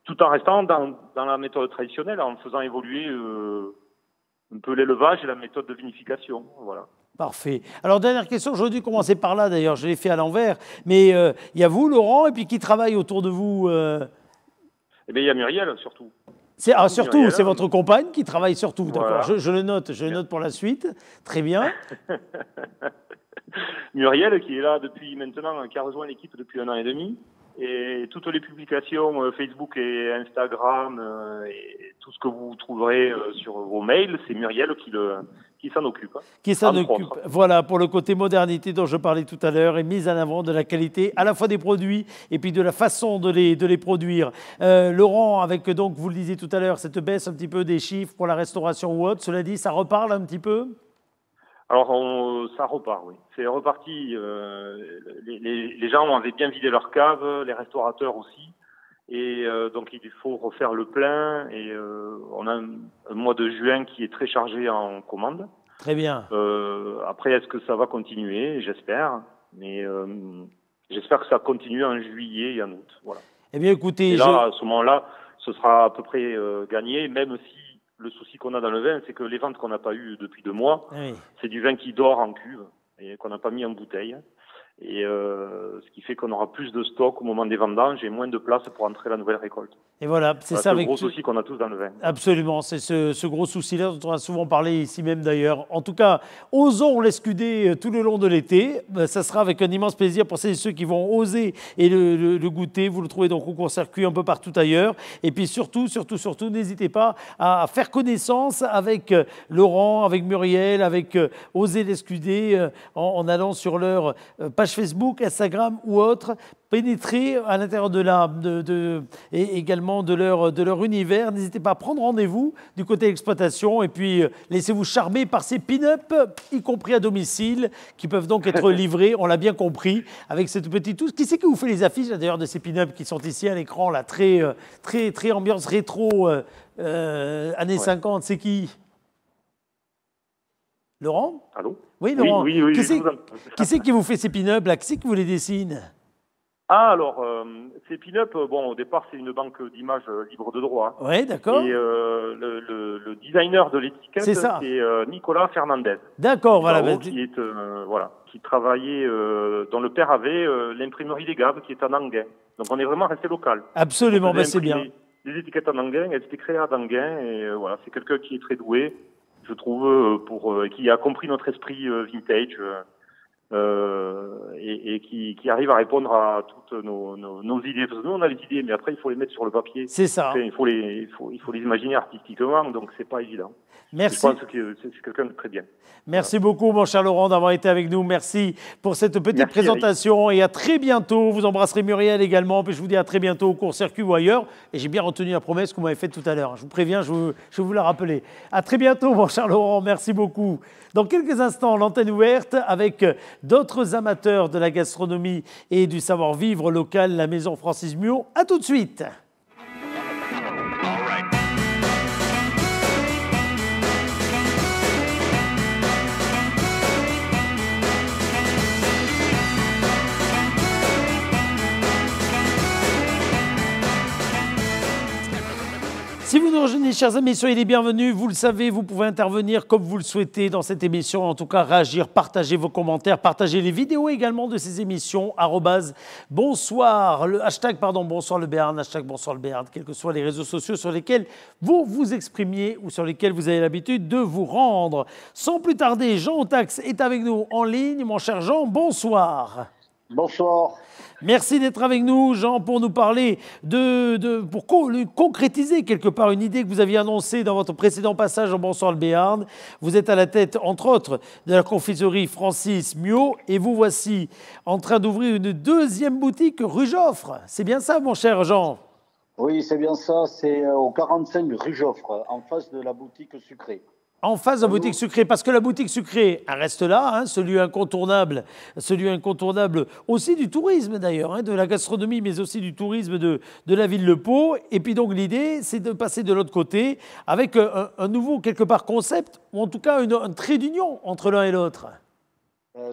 tout en restant dans la méthode traditionnelle, en faisant évoluer un peu l'élevage et la méthode de vinification, voilà. Parfait. Alors, dernière question, j'aurais dû commencer par là d'ailleurs, je l'ai fait à l'envers, mais il y a vous, Laurent, et puis qui travaille autour de vous Eh bien, il y a Muriel, surtout. Surtout, Muriel, c'est votre compagne qui travaille surtout, d'accord. Voilà. Je le note pour la suite, très bien. Muriel, qui est là depuis maintenant, qui a rejoint l'équipe depuis 1 an et demi, et toutes les publications Facebook et Instagram, et tout ce que vous trouverez sur vos mails, c'est Muriel qui s'en occupe. Qui s'en occupe, voilà, pour le côté modernité dont je parlais tout à l'heure et mise en avant de la qualité à la fois des produits et puis de la façon de les produire. Laurent, avec donc, vous le disiez tout à l'heure, cette baisse un petit peu des chiffres pour la restauration ou autre, cela dit, ça reparle un petit peu ? Alors, ça repart, oui. C'est reparti. Les gens avaient bien vidé leur cave, les restaurateurs aussi. Et donc, il faut refaire le plein. Et on a un mois de juin qui est très chargé en commandes. Très bien. Après, est-ce que ça va continuer? J'espère. Mais j'espère que ça continue en juillet et en août. Voilà. Eh bien, écoutez... Et là, à ce moment-là, ce sera à peu près gagné, même si le souci qu'on a dans le vin, c'est que les ventes qu'on n'a pas eues depuis 2 mois, c'est du vin qui dort en cuve et qu'on n'a pas mis en bouteille. Et ce qui fait qu'on aura plus de stock au moment des vendanges et moins de place pour entrer la nouvelle récolte. Et voilà, c'est ça. C'est le gros souci qu'on a tous dans le vin. Absolument, c'est ce gros souci-là dont on a souvent parlé ici même d'ailleurs. En tout cas, osons l'Escudé tout le long de l'été. Ça sera avec un immense plaisir pour celles et ceux qui vont oser et le goûter. Vous le trouvez donc au court-circuit un peu partout ailleurs. Et puis surtout, n'hésitez pas à faire connaissance avec Laurent, avec Muriel, avec Oser l'Escudé en allant sur leur page Facebook, Instagram ou autre. Pénétrer à l'intérieur et également de leur univers. N'hésitez pas à prendre rendez-vous du côté exploitation et puis laissez-vous charmer par ces pin-up, y compris à domicile, qui peuvent donc être livrés, on l'a bien compris, avec cette petite touche. Qui c'est qui vous fait les affiches d'ailleurs de ces pin-up qui sont ici à l'écran, là, très ambiance rétro, années 50, c'est qui? Laurent? Allô? Oui, Laurent. Oui, Qui c'est qui vous fait ces pin-up là? Qui c'est qui vous les dessine? Ah, alors, c'est Pin-Up, bon, au départ, c'est une banque d'images libre de droit. Oui, d'accord. Et le designer de l'étiquette, C'est ça. c'est Nicolas Fernandez. D'accord, voilà. Qui travaillait, dont le père avait l'imprimerie des Gaves, qui est en Anguin. Donc, on est vraiment resté local. Absolument, c'est bien. Les étiquettes en Anguin, elles étaient créées à Anguin, et voilà, c'est quelqu'un qui est très doué, je trouve, qui a compris notre esprit vintage. Et qui arrive à répondre à toutes nos idées. Parce que nous, on a les idées, mais après, il faut les mettre sur le papier. C'est ça. Après, il faut les imaginer artistiquement, donc c'est pas évident. Merci. Je pense que c'est quelqu'un de très bien. Merci beaucoup, mon cher Laurent, d'avoir été avec nous. Merci pour cette petite présentation. Eric. Et à très bientôt. Vous embrasserez Muriel également. Puis je vous dis à très bientôt au court-circuit ou ailleurs. Et j'ai bien retenu la promesse que vous m'avez faite tout à l'heure. Je vous préviens, je vais vous la rappeler. À très bientôt, mon cher Laurent. Merci beaucoup. Dans quelques instants, l'antenne ouverte avec d'autres amateurs de la gastronomie et du savoir-vivre local, la Maison Francis Muot. À tout de suite. Si vous nous rejoignez, chers amis, soyez les bienvenus. Vous le savez, vous pouvez intervenir comme vous le souhaitez dans cette émission. En tout cas, réagir, partager vos commentaires, partager les vidéos également de ces émissions. @bonsoir, le hashtag, bonsoir le Béarn, hashtag bonsoir le Béarn, quels que soient les réseaux sociaux sur lesquels vous vous exprimiez ou sur lesquels vous avez l'habitude de vous rendre. Sans plus tarder, Jean Otax est avec nous en ligne. Mon cher Jean, bonsoir. Bonsoir. Merci d'être avec nous, Jean, pour nous parler pour concrétiser quelque part une idée que vous aviez annoncée dans votre précédent passage en Bonsoir le Béarn. Vous êtes à la tête, entre autres, de la confiserie Francis Muot et vous voici en train d'ouvrir une deuxième boutique rue Joffre. C'est bien ça, mon cher Jean? Oui, c'est bien ça. C'est au 45 rue Joffre, en face de la boutique sucrée. En face de la boutique sucrée, parce que la boutique sucrée, elle reste là, ce lieu incontournable aussi du tourisme d'ailleurs, de la gastronomie, mais aussi du tourisme de la ville de Pau. Et puis donc l'idée, c'est de passer de l'autre côté avec un nouveau, quelque part, concept, ou en tout cas un trait d'union entre l'un et l'autre.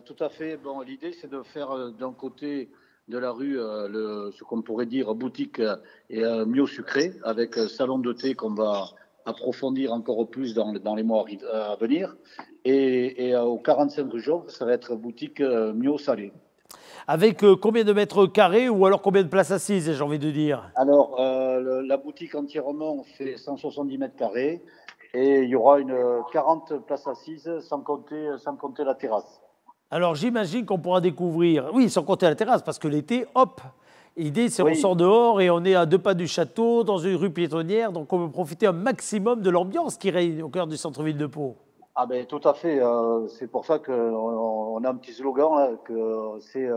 Tout à fait. Bon, l'idée, c'est de faire d'un côté de la rue ce qu'on pourrait dire boutique et Muot sucré, avec salon de thé qu'on va approfondir encore plus dans les mois à venir. Et au 45 rue Joffre, ça va être boutique Muot salé. Avec combien de mètres carrés ou alors combien de places assises, j'ai envie de dire? Alors, la boutique entièrement fait 170 mètres carrés et il y aura 40 places assises sans compter la terrasse. Alors, j'imagine qu'on pourra découvrir, oui, sans compter la terrasse, parce que l'été, hop, l'idée, c'est qu'on sort dehors et on est à 2 pas du château, dans une rue piétonnière, donc on peut profiter un maximum de l'ambiance qui règne au cœur du centre-ville de Pau. Ah ben tout à fait, c'est pour ça qu'on a un petit slogan, là, que c'est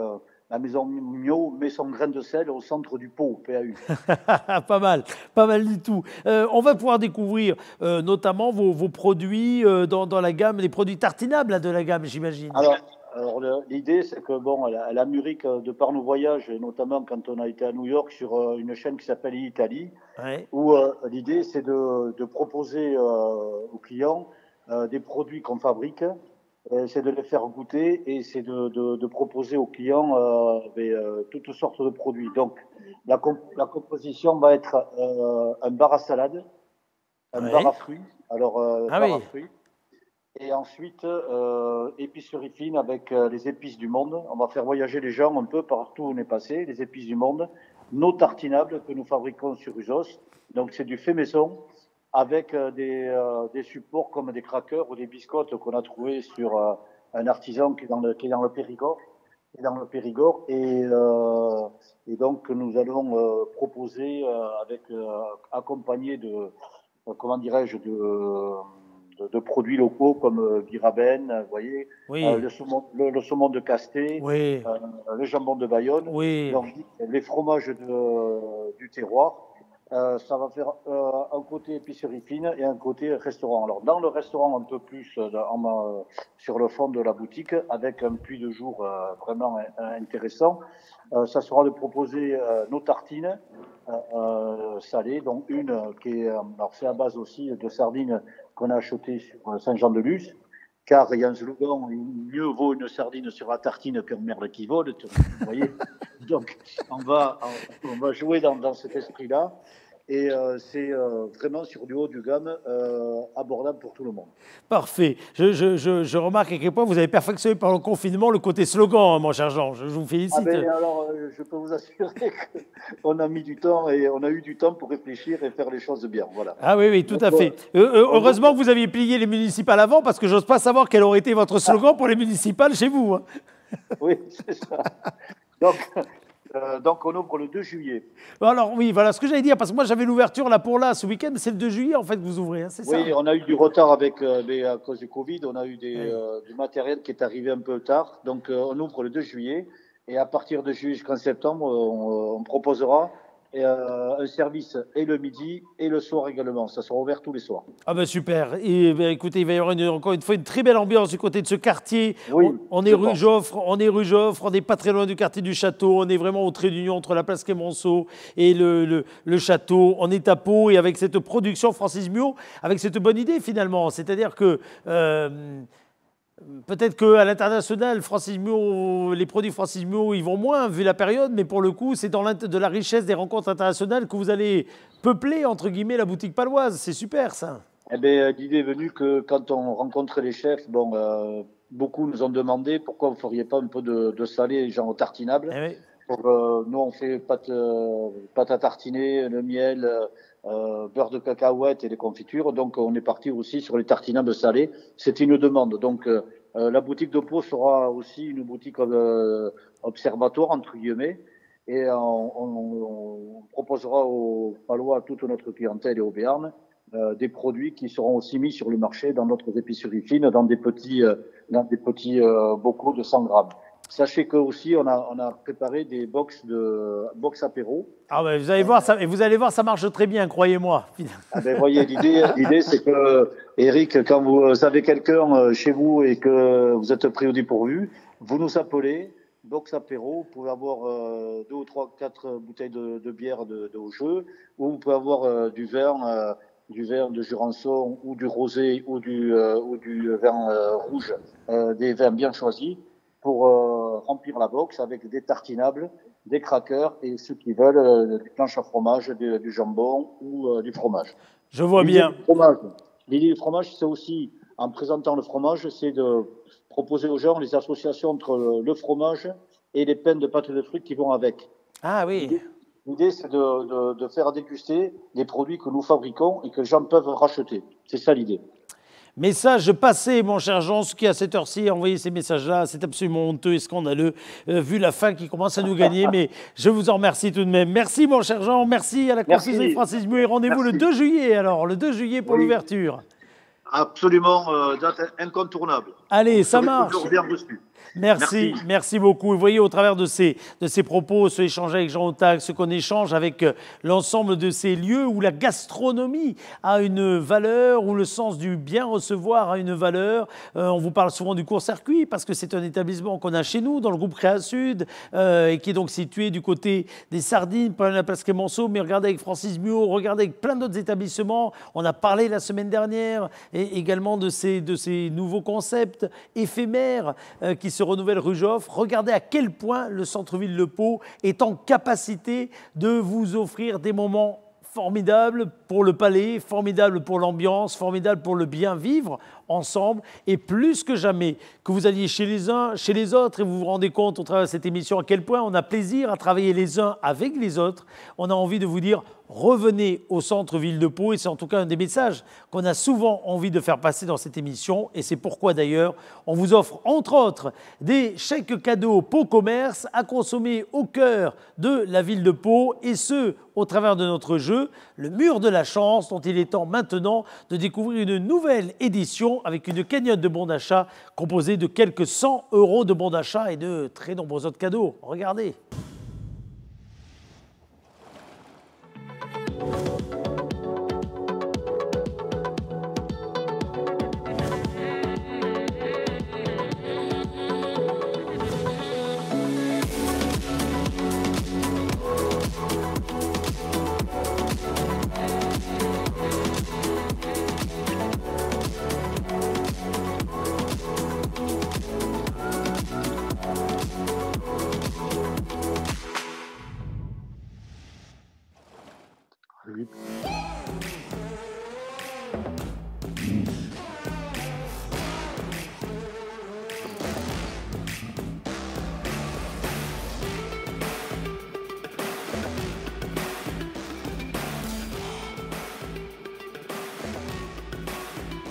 la maison Muot met son grain de sel au centre du Pau, PAU. pas mal du tout. On va pouvoir découvrir notamment vos produits dans la gamme, les produits tartinables de la gamme, j'imagine. Alors l'idée, c'est que bon, elle a mûri de par nos voyages, et notamment quand on a été à New York sur une chaîne qui s'appelle Italie, où l'idée, c'est de proposer aux clients des produits qu'on fabrique, c'est de les faire goûter et c'est de proposer aux clients toutes sortes de produits. Donc la composition va être un bar à salade, un bar à fruits, à fruits. Et ensuite, épicerie fine avec les épices du monde. On va faire voyager les gens un peu partout où on est passé, les épices du monde. Nos tartinables que nous fabriquons sur Usos. Donc, c'est du fait maison avec des supports comme des crackers ou des biscottes qu'on a trouvés sur un artisan qui est dans le Périgord. Et donc, nous allons proposer accompagné de, de produits locaux comme Biraben, vous voyez, le saumon de Casté, le jambon de Bayonne, donc, les fromages du terroir. Ça va faire un côté épicerie fine et un côté restaurant. Alors dans le restaurant, un peu plus sur le fond de la boutique, avec un puits de jour vraiment intéressant. Ça sera de proposer nos tartines salées, donc une qui est, alors c'est à base aussi de sardines qu'on a achetées sur Saint-Jean-de-Luz, car il y a un slogan, mieux vaut une sardine sur la tartine qu'un merle qui vole, vous voyez. Donc, on va jouer dans cet esprit-là. Et c'est vraiment sur du haut du gamme, abordable pour tout le monde. Parfait. Je remarque à quel point vous avez perfectionné pendant le confinement le côté slogan, mon cher Jean. Je vous félicite. Alors, je peux vous assurer qu'on a mis du temps et on a eu du temps pour réfléchir et faire les choses bien. Voilà. Ah oui, tout à fait. Heureusement que vous aviez plié les municipales avant, parce que j'ose pas savoir quel aurait été votre slogan pour les municipales chez vous. Hein. Oui, c'est ça. Donc, on ouvre le 2 juillet. Alors oui, voilà ce que j'allais dire, parce que moi j'avais l'ouverture là pour là ce week-end, mais c'est le 2 juillet en fait que vous ouvrez, hein, c'est ça? Oui, on a eu du retard à cause du Covid, on a eu du matériel qui est arrivé un peu tard. Donc, on ouvre le 2 juillet et à partir de juillet jusqu'en septembre, on proposera un service et le midi et le soir également. Ça sera ouvert tous les soirs. Ah ben super. Et écoutez, il va y avoir encore une fois une très belle ambiance du côté de ce quartier. Oui, on est rue Joffre, on n'est pas très loin du quartier du Château. On est vraiment au trait d'union entre la place Clémenceau et le Château. On est à Pau et avec cette production Francis Muot, avec cette bonne idée finalement. C'est-à-dire que peut-être qu'à l'international, les produits Francis Muot, ils vont moins vu la période, mais pour le coup, c'est de la richesse des rencontres internationales que vous allez peupler, entre guillemets, la boutique paloise. C'est super, ça. Eh bien, l'idée est venue que quand on rencontrait les chefs, beaucoup nous ont demandé pourquoi vous ne feriez pas un peu de salé, genre tartinable. Eh oui. Nous, on fait pâte à tartiner, le miel, beurre de cacahuète et des confitures. Donc, on est parti aussi sur les tartinables salés. C'était une demande. Donc, la boutique de Pau sera aussi une boutique observatoire, entre guillemets. Et on proposera aux Palois, à toute notre clientèle et au Béarn, des produits qui seront aussi mis sur le marché dans notre épicerie fine, dans des petits bocaux de 100 grammes. Sachez que aussi on a préparé des box apéro. Ah ben vous allez voir ça, et vous allez voir, ça marche très bien, croyez-moi. Ah ben voyez, l'idée c'est que Eric, quand vous avez quelqu'un chez vous et que vous êtes pris au dépourvu, vous nous appelez. Box apéro, vous pouvez avoir 2 ou 3, 4 bouteilles de bière de haut jeu, ou vous pouvez avoir du vin de Jurançon ou du rosé ou du vin rouge, des vins bien choisis, pour remplir la box avec des tartinables, des crackers et ceux qui veulent des planches à fromage, du jambon ou du fromage. Je vois bien. L'idée du fromage, c'est aussi, en présentant le fromage, c'est de proposer aux gens les associations entre le fromage et les pains de pâte de fruits qui vont avec. Ah oui. L'idée, c'est de faire déguster les produits que nous fabriquons et que les gens peuvent racheter. C'est ça l'idée. Message passé, mon cher Jean, ce qui à cette heure-ci a envoyé ces messages-là, c'est absolument honteux et scandaleux, vu la faim qui commence à nous gagner, mais je vous en remercie tout de même. Merci, mon cher Jean, merci à la confiserie Francis Muot et rendez-vous le 2 juillet, alors, le 2 juillet pour l'ouverture. Absolument, date incontournable. Allez, ça marche. Toujours bien reçu. Merci beaucoup. Vous voyez, au travers de ces propos, ce échange avec Jean Otac, ce qu'on échange avec l'ensemble de ces lieux où la gastronomie a une valeur, où le sens du bien recevoir a une valeur. On vous parle souvent du court-circuit parce que c'est un établissement qu'on a chez nous, dans le groupe Créa Sud, et qui est donc situé du côté des Sardines, pas la place Clémenceau, mais regardez avec Francis Muot, regardez avec plein d'autres établissements. On a parlé la semaine dernière et également de ces nouveaux concepts éphémères qui se renouvelle rue Joffre. Regardez à quel point le centre-ville de Pau est en capacité de vous offrir des moments formidables pour le palais, formidables pour l'ambiance, formidables pour le bien vivre ensemble. Et plus que jamais, que vous alliez chez les uns, chez les autres, et vous vous rendez compte au travers de cette émission à quel point on a plaisir à travailler les uns avec les autres. On a envie de vous dire, revenez au centre-ville de Pau, et c'est en tout cas un des messages qu'on a souvent envie de faire passer dans cette émission, et c'est pourquoi d'ailleurs on vous offre entre autres des chèques cadeaux Pau Commerce à consommer au cœur de la ville de Pau, et ce au travers de notre jeu, le Mur de la Chance, dont il est temps maintenant de découvrir une nouvelle édition avec une cagnotte de bons d'achat composée de quelques 100 € de bons d'achat et de très nombreux autres cadeaux. Regardez.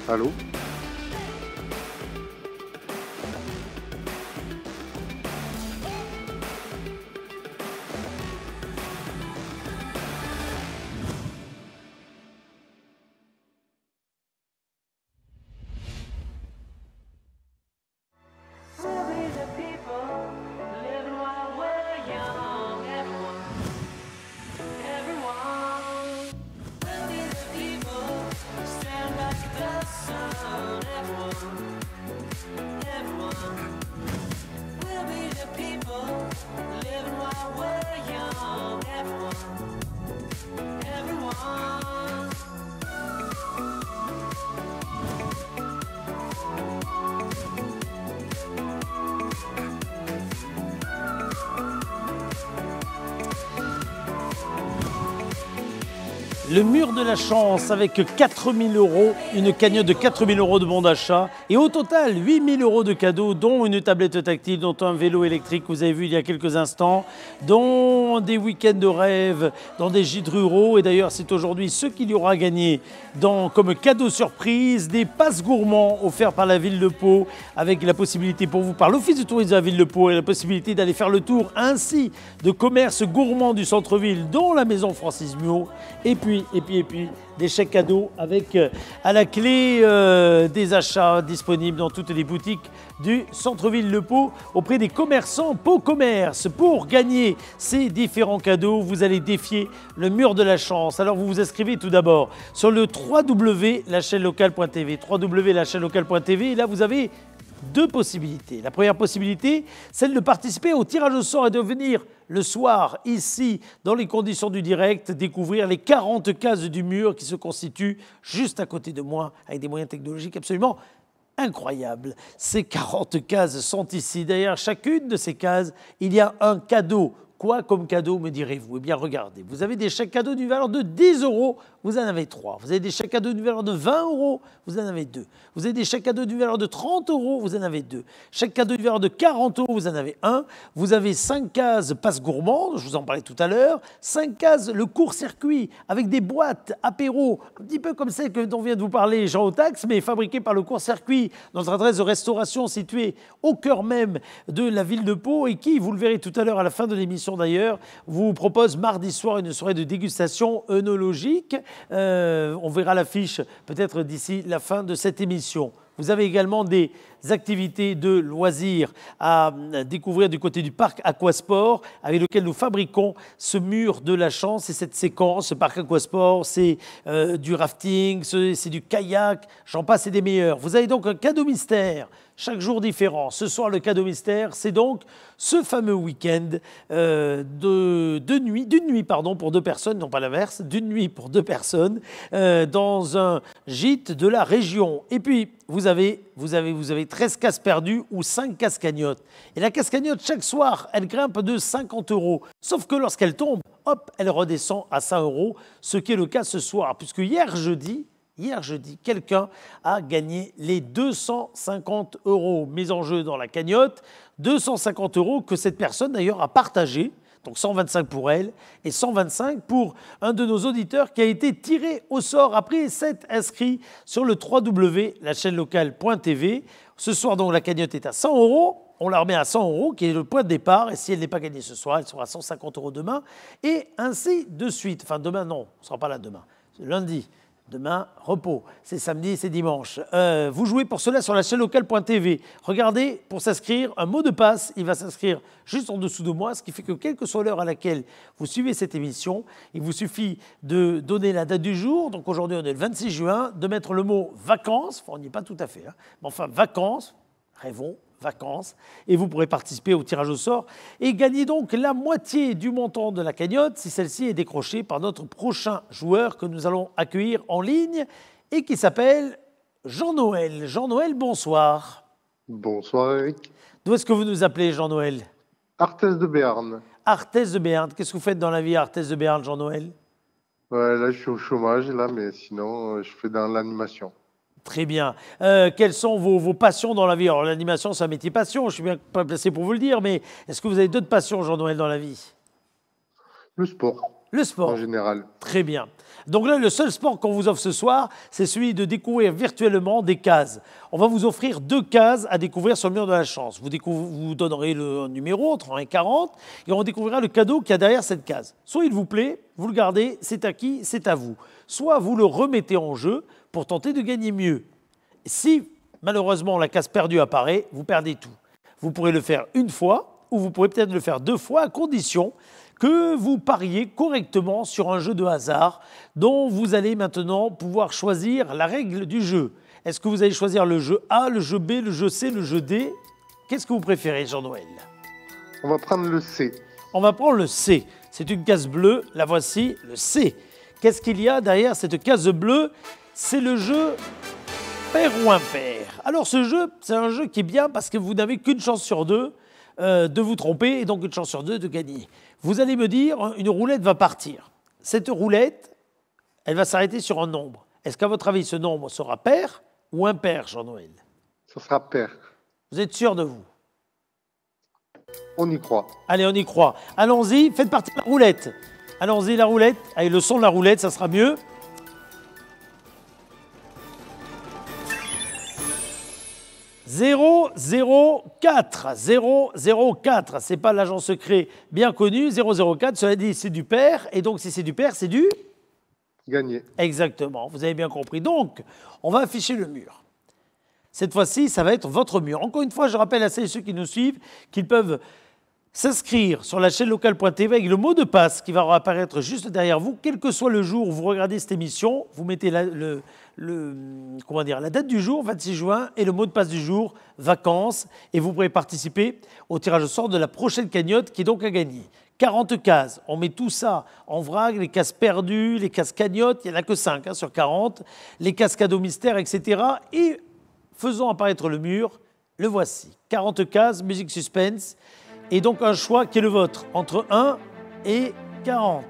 Allô? Le mur de la chance avec 4 000 €, une cagnotte de 4 000 € de bons d'achat et au total 8 000 € de cadeaux, dont une tablette tactile, dont un vélo électrique que vous avez vu il y a quelques instants, dont des week-ends de rêve, dans des gîtes ruraux. Et d'ailleurs, c'est aujourd'hui ce qu'il y aura gagné comme cadeau surprise, des passes gourmands offerts par la ville de Pau, avec la possibilité pour vous, par l'Office du tourisme de la ville de Pau, et la possibilité d'aller faire le tour ainsi de commerces gourmands du centre-ville, dont la maison Francis Muot, et puis des chèques cadeaux avec à la clé des achats disponibles dans toutes les boutiques du centre-ville de Pau auprès des commerçants Pau Commerce. Pour gagner ces différents cadeaux, vous allez défier le mur de la chance. Alors vous vous inscrivez tout d'abord sur le www.lachaînelocale.tv, www.lachaînelocale.tv, et là vous avez deux possibilités. La première possibilité, celle de participer au tirage au sort et de venir le soir, ici, dans les conditions du direct, découvrir les 40 cases du mur qui se constituent juste à côté de moi, avec des moyens technologiques absolument incroyables. Ces 40 cases sont ici. Derrière chacune de ces cases, il y a un cadeau. Quoi comme cadeau, me direz-vous? Eh bien, regardez, vous avez des chèques cadeaux d'une valeur de 10 €, vous en avez 3. Vous avez des chèques cadeaux d'une valeur de 20 €, vous en avez 2. Vous avez des chèques cadeaux d'une valeur de 30 €, vous en avez 2. Chèques cadeaux d'une valeur de 40 €, vous en avez 1. Vous avez 5 cases passe gourmand, je vous en parlais tout à l'heure. 5 cases le court-circuit, avec des boîtes apéro, un petit peu comme celle dont vient de vous parler Jean Otax, mais fabriquées par le court-circuit, notre adresse de restauration située au cœur même de la ville de Pau, et qui, vous le verrez tout à l'heure à la fin de l'émission d'ailleurs, vous propose mardi soir une soirée de dégustation œnologique. On verra l'affiche peut-être d'ici la fin de cette émission. Vous avez également des activités de loisirs à découvrir du côté du parc Aquasport, avec lequel nous fabriquons ce mur de la chance et cette séquence. Ce parc Aquasport, c'est du rafting, c'est du kayak, j'en passe et des meilleurs. Vous avez donc un cadeau mystère chaque jour différent. Ce soir, le cadeau mystère, c'est donc ce fameux week-end d'une nuit pour 2 personnes, non pas l'inverse, d'une nuit pour 2 personnes, dans un gîte de la région. Et puis, vous avez 13 cases perdues ou 5 cases cagnottes. Et la case cagnotte, chaque soir, elle grimpe de 50 €. Sauf que lorsqu'elle tombe, hop, elle redescend à 100 €, ce qui est le cas ce soir, puisque hier jeudi, quelqu'un a gagné les 250 € mis en jeu dans la cagnotte. 250 € que cette personne d'ailleurs a partagé. Donc 125 pour elle et 125 pour un de nos auditeurs qui a été tiré au sort après s'être inscrit sur le www.lachaînelocale.tv. Ce soir, donc, la cagnotte est à 100 €. On la remet à 100 € qui est le point de départ. Et si elle n'est pas gagnée ce soir, elle sera à 150 € demain. Et ainsi de suite. Enfin, demain, non, on ne sera pas là demain. C'est lundi. Demain, repos. C'est samedi, c'est dimanche. Vous jouez pour cela sur lachaînelocale.tv. Regardez, pour s'inscrire, un mot de passe, il va s'inscrire juste en dessous de moi, ce qui fait que quelle que soit l'heure à laquelle vous suivez cette émission, il vous suffit de donner la date du jour. Donc aujourd'hui, on est le 26 juin, de mettre le mot vacances. Enfin, on n'y est pas tout à fait, hein. Mais enfin, vacances, rêvons, vacances, et vous pourrez participer au tirage au sort et gagner donc la moitié du montant de la cagnotte si celle-ci est décrochée par notre prochain joueur que nous allons accueillir en ligne et qui s'appelle Jean-Noël. Jean-Noël, bonsoir. Bonsoir Eric. D'où est-ce que vous nous appelez, Jean-Noël? Arthès de Béarn. Arthès de Béarn. Qu'est-ce que vous faites dans la vie à Arthès de Béarn, Jean-Noël? Ouais, là je suis au chômage, là, mais sinon je fais dans l'animation. Très bien. Quelles sont vos passions dans la vie? Alors l'animation, c'est un métier passion, je suis bien pas placé pour vous le dire, mais est-ce que vous avez d'autres passions, Jean-Noël, dans la vie? Le sport. Le sport. En général. Très bien. Donc là, le seul sport qu'on vous offre ce soir, c'est celui de découvrir virtuellement des cases. On va vous offrir 2 cases à découvrir sur le mur de la chance. Vous donnerez le numéro entre 1 et 40 et on découvrira le cadeau qu'il y a derrière cette case. Soit il vous plaît, vous le gardez, c'est acquis, c'est à vous. Soit vous le remettez en jeu pour tenter de gagner mieux. Si malheureusement la case perdue apparaît, vous perdez tout. Vous pourrez le faire une fois ou vous pourrez peut-être le faire 2 fois à condition que vous pariez correctement sur un jeu de hasard dont vous allez maintenant pouvoir choisir la règle du jeu. Est-ce que vous allez choisir le jeu A, le jeu B, le jeu C, le jeu D? Qu'est-ce que vous préférez, Jean-Noël? On va prendre le C. On va prendre le C. C'est une case bleue, la voici, le C. Qu'est-ce qu'il y a derrière cette case bleue? C'est le jeu pair ou impair. Alors ce jeu, c'est un jeu qui est bien parce que vous n'avez qu'une chance sur 2 de vous tromper et donc une chance sur 2 de gagner. Vous allez me dire, une roulette va partir. Cette roulette, elle va s'arrêter sur un nombre. Est-ce qu'à votre avis, ce nombre sera pair ou impair, Jean-Noël? Ça sera pair. Vous êtes sûr de vous? On y croit. Allez, on y croit. Allons-y, faites partie de la roulette. Allons-y, la roulette. Allez, le son de la roulette, ça sera mieux. Zéro, 4. 004. C'est pas l'agent secret bien connu. 004, cela dit, c'est du pair. Et donc, si c'est du pair, c'est du... Gagné. Exactement, vous avez bien compris. Donc, on va afficher le mur. Cette fois-ci, ça va être votre mur. Encore une fois, je rappelle à celles et ceux qui nous suivent qu'ils peuvent s'inscrire sur la chaîne locale.tv avec le mot de passe qui va apparaître juste derrière vous. Quel que soit le jour où vous regardez cette émission, vous mettez la date du jour, 26 juin, et le mot de passe du jour, vacances, et vous pourrez participer au tirage au sort de la prochaine cagnotte qui est donc à gagner. 40 cases, on met tout ça en vrac, les cases perdues, les cases cagnottes, il n'y en a que 5 sur 40, les cases cadeaux mystères, etc. Et faisons apparaître le mur, le voici. 40 cases, musique suspense, et donc un choix qui est le vôtre, entre 1 et 40.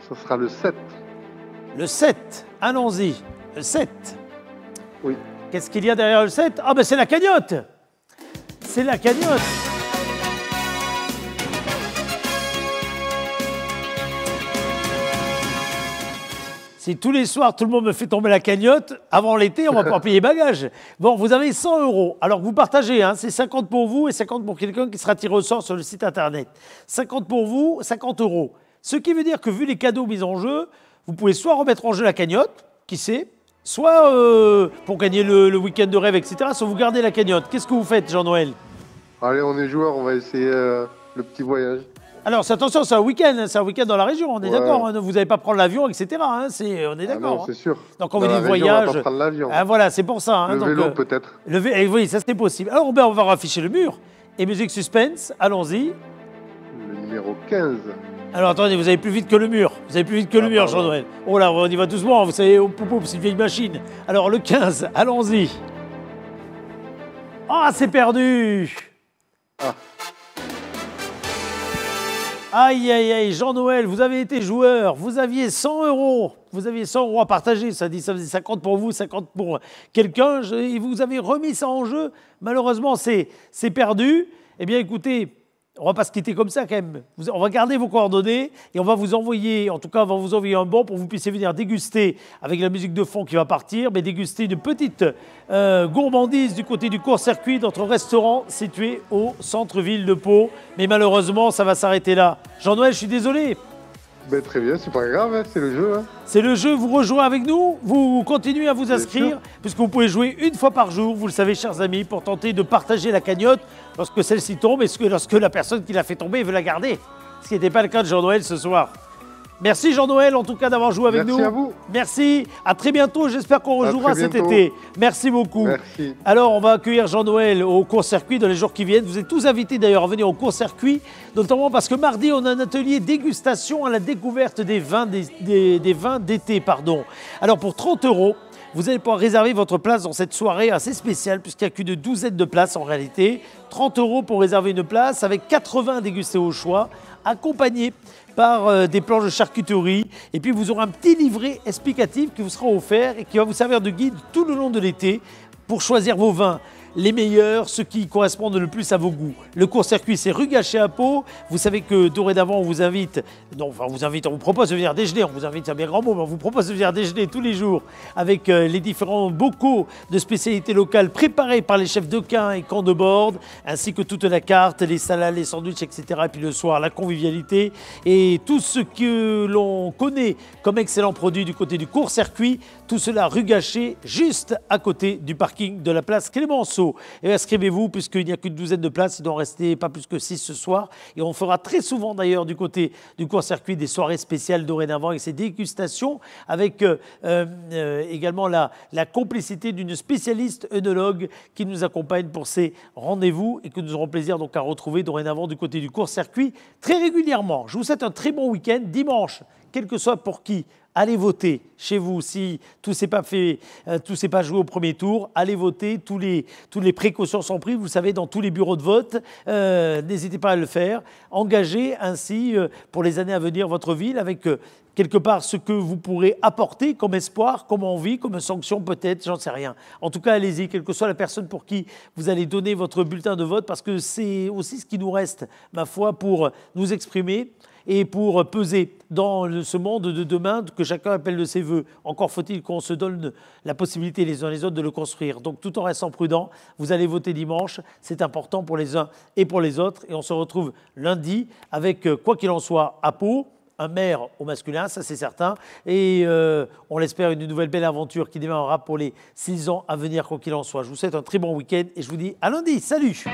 Ce sera le 7. Le 7, allons-y, le 7. Oui. Qu'est-ce qu'il y a derrière le 7? Ah ben c'est la cagnotte. C'est la cagnotte. Si tous les soirs, tout le monde me fait tomber la cagnotte, avant l'été, on va pouvoir payer les bagages. Bon, vous avez 100 €. Alors, vous partagez, hein, c'est 50 pour vous et 50 pour quelqu'un qui sera tiré au sort sur le site internet. 50 pour vous, 50 €. Ce qui veut dire que, vu les cadeaux mis en jeu, vous pouvez soit remettre en jeu la cagnotte, qui sait, soit pour gagner le week-end de rêve, etc., soit vous gardez la cagnotte. Qu'est-ce que vous faites, Jean-Noël? Allez, on est joueurs, on va essayer le petit voyage. Alors, attention, c'est un week-end dans la région, on est d'accord, hein, vous n'allez pas prendre l'avion, etc. Hein, on est d'accord. Non, c'est sûr. Donc, on va dire voyage. On va pas prendre l'avion. Ah, voilà, c'est pour ça. Hein, le vélo, peut-être. Oui, ça c'est possible. Alors, on va rafficher le mur. Et musique suspense, allons-y. Le numéro 15. Alors, attendez, vous allez plus vite que le mur. Vous allez plus vite que le mur, Jean-Noël. Oh là, on y va doucement, vous savez, c'est une vieille machine. Alors, le 15, allons-y. Ah, c'est perdu. Ah. Aïe, aïe, aïe, Jean-Noël, vous avez été joueur, vous aviez 100 €. Vous aviez 100 € à partager, ça faisait 50 pour vous, 50 pour quelqu'un, et vous avez remis ça en jeu. Malheureusement, c'est perdu. Eh bien, écoutez, on ne va pas se quitter comme ça quand même. On va garder vos coordonnées et on va vous envoyer, en tout cas, on va vous envoyer un bon pour que vous puissiez venir déguster, avec la musique de fond qui va partir, mais déguster une petite gourmandise du côté du court-circuit, notre restaurant situé au centre-ville de Pau. Mais malheureusement, ça va s'arrêter là. Jean-Noël, je suis désolé. Ben, très bien, c'est pas grave, hein, c'est le jeu. Hein. C'est le jeu, vous rejoignez avec nous, vous continuez à vous inscrire, puisque vous pouvez jouer une fois par jour, vous le savez, chers amis, pour tenter de partager la cagnotte lorsque celle-ci tombe et lorsque la personne qui l'a fait tomber veut la garder. Ce qui n'était pas le cas de Jean-Noël ce soir. Merci Jean-Noël, en tout cas, d'avoir joué avec nous. Merci à vous. Merci, à très bientôt, j'espère qu'on rejouera cet été. Merci beaucoup. Merci. Alors, on va accueillir Jean-Noël au court-circuit dans les jours qui viennent. Vous êtes tous invités d'ailleurs à venir au court-circuit, notamment parce que mardi, on a un atelier dégustation à la découverte des vins d'été. Alors, pour 30 €, vous allez pouvoir réserver votre place dans cette soirée assez spéciale, puisqu'il n'y a qu'une douzaine de places en réalité. 30 € pour réserver une place, avec 80 à déguster au choix, accompagné par des planches de charcuterie. Et puis vous aurez un petit livret explicatif qui vous sera offert et qui va vous servir de guide tout le long de l'été pour choisir vos vins. Les meilleurs, ceux qui correspondent le plus à vos goûts. Le court-circuit, c'est rue Gachet à Pau. Vous savez que dorénavant, on vous propose de venir déjeuner. On vous invite, c'est un bien grand mot, mais on vous propose de venir déjeuner tous les jours avec les différents bocaux de spécialités locales préparés par les chefs d'Oquin et Camp de Borde, ainsi que toute la carte, les salades, les sandwichs, etc. Et puis le soir, la convivialité et tout ce que l'on connaît comme excellent produit du côté du court-circuit. Tout cela rue Gachet, juste à côté du parking de la place Clémenceau. Et inscrivez-vous, puisqu'il n'y a qu'une douzaine de places, il doit en rester pas plus que 6 ce soir. Et on fera très souvent d'ailleurs du côté du court-circuit des soirées spéciales dorénavant avec ces dégustations, avec également la complicité d'une spécialiste œnologue qui nous accompagne pour ces rendez-vous et que nous aurons plaisir donc à retrouver dorénavant du côté du court-circuit très régulièrement. Je vous souhaite un très bon week-end. Dimanche, quel que soit pour qui, allez voter chez vous. Si tout ne s'est pas fait, tout s'est pas joué au premier tour, allez voter. Toutes les précautions sont prises, vous le savez, dans tous les bureaux de vote. N'hésitez pas à le faire. Engagez ainsi pour les années à venir votre ville avec quelque part ce que vous pourrez apporter comme espoir, comme envie, comme sanction peut-être, j'en sais rien. En tout cas, allez-y, quelle que soit la personne pour qui vous allez donner votre bulletin de vote, parce que c'est aussi ce qui nous reste, ma foi, pour nous exprimer et pour peser dans ce monde de demain que chacun appelle de ses voeux. Encore faut-il qu'on se donne la possibilité les uns les autres de le construire. Donc tout en restant prudent, vous allez voter dimanche, c'est important pour les uns et pour les autres. Et on se retrouve lundi avec, quoi qu'il en soit, à Pau, un maire au masculin, ça c'est certain. Et on l'espère, une nouvelle belle aventure qui démarrera pour les 6 ans à venir, quoi qu'il en soit. Je vous souhaite un très bon week-end et je vous dis à lundi. Salut!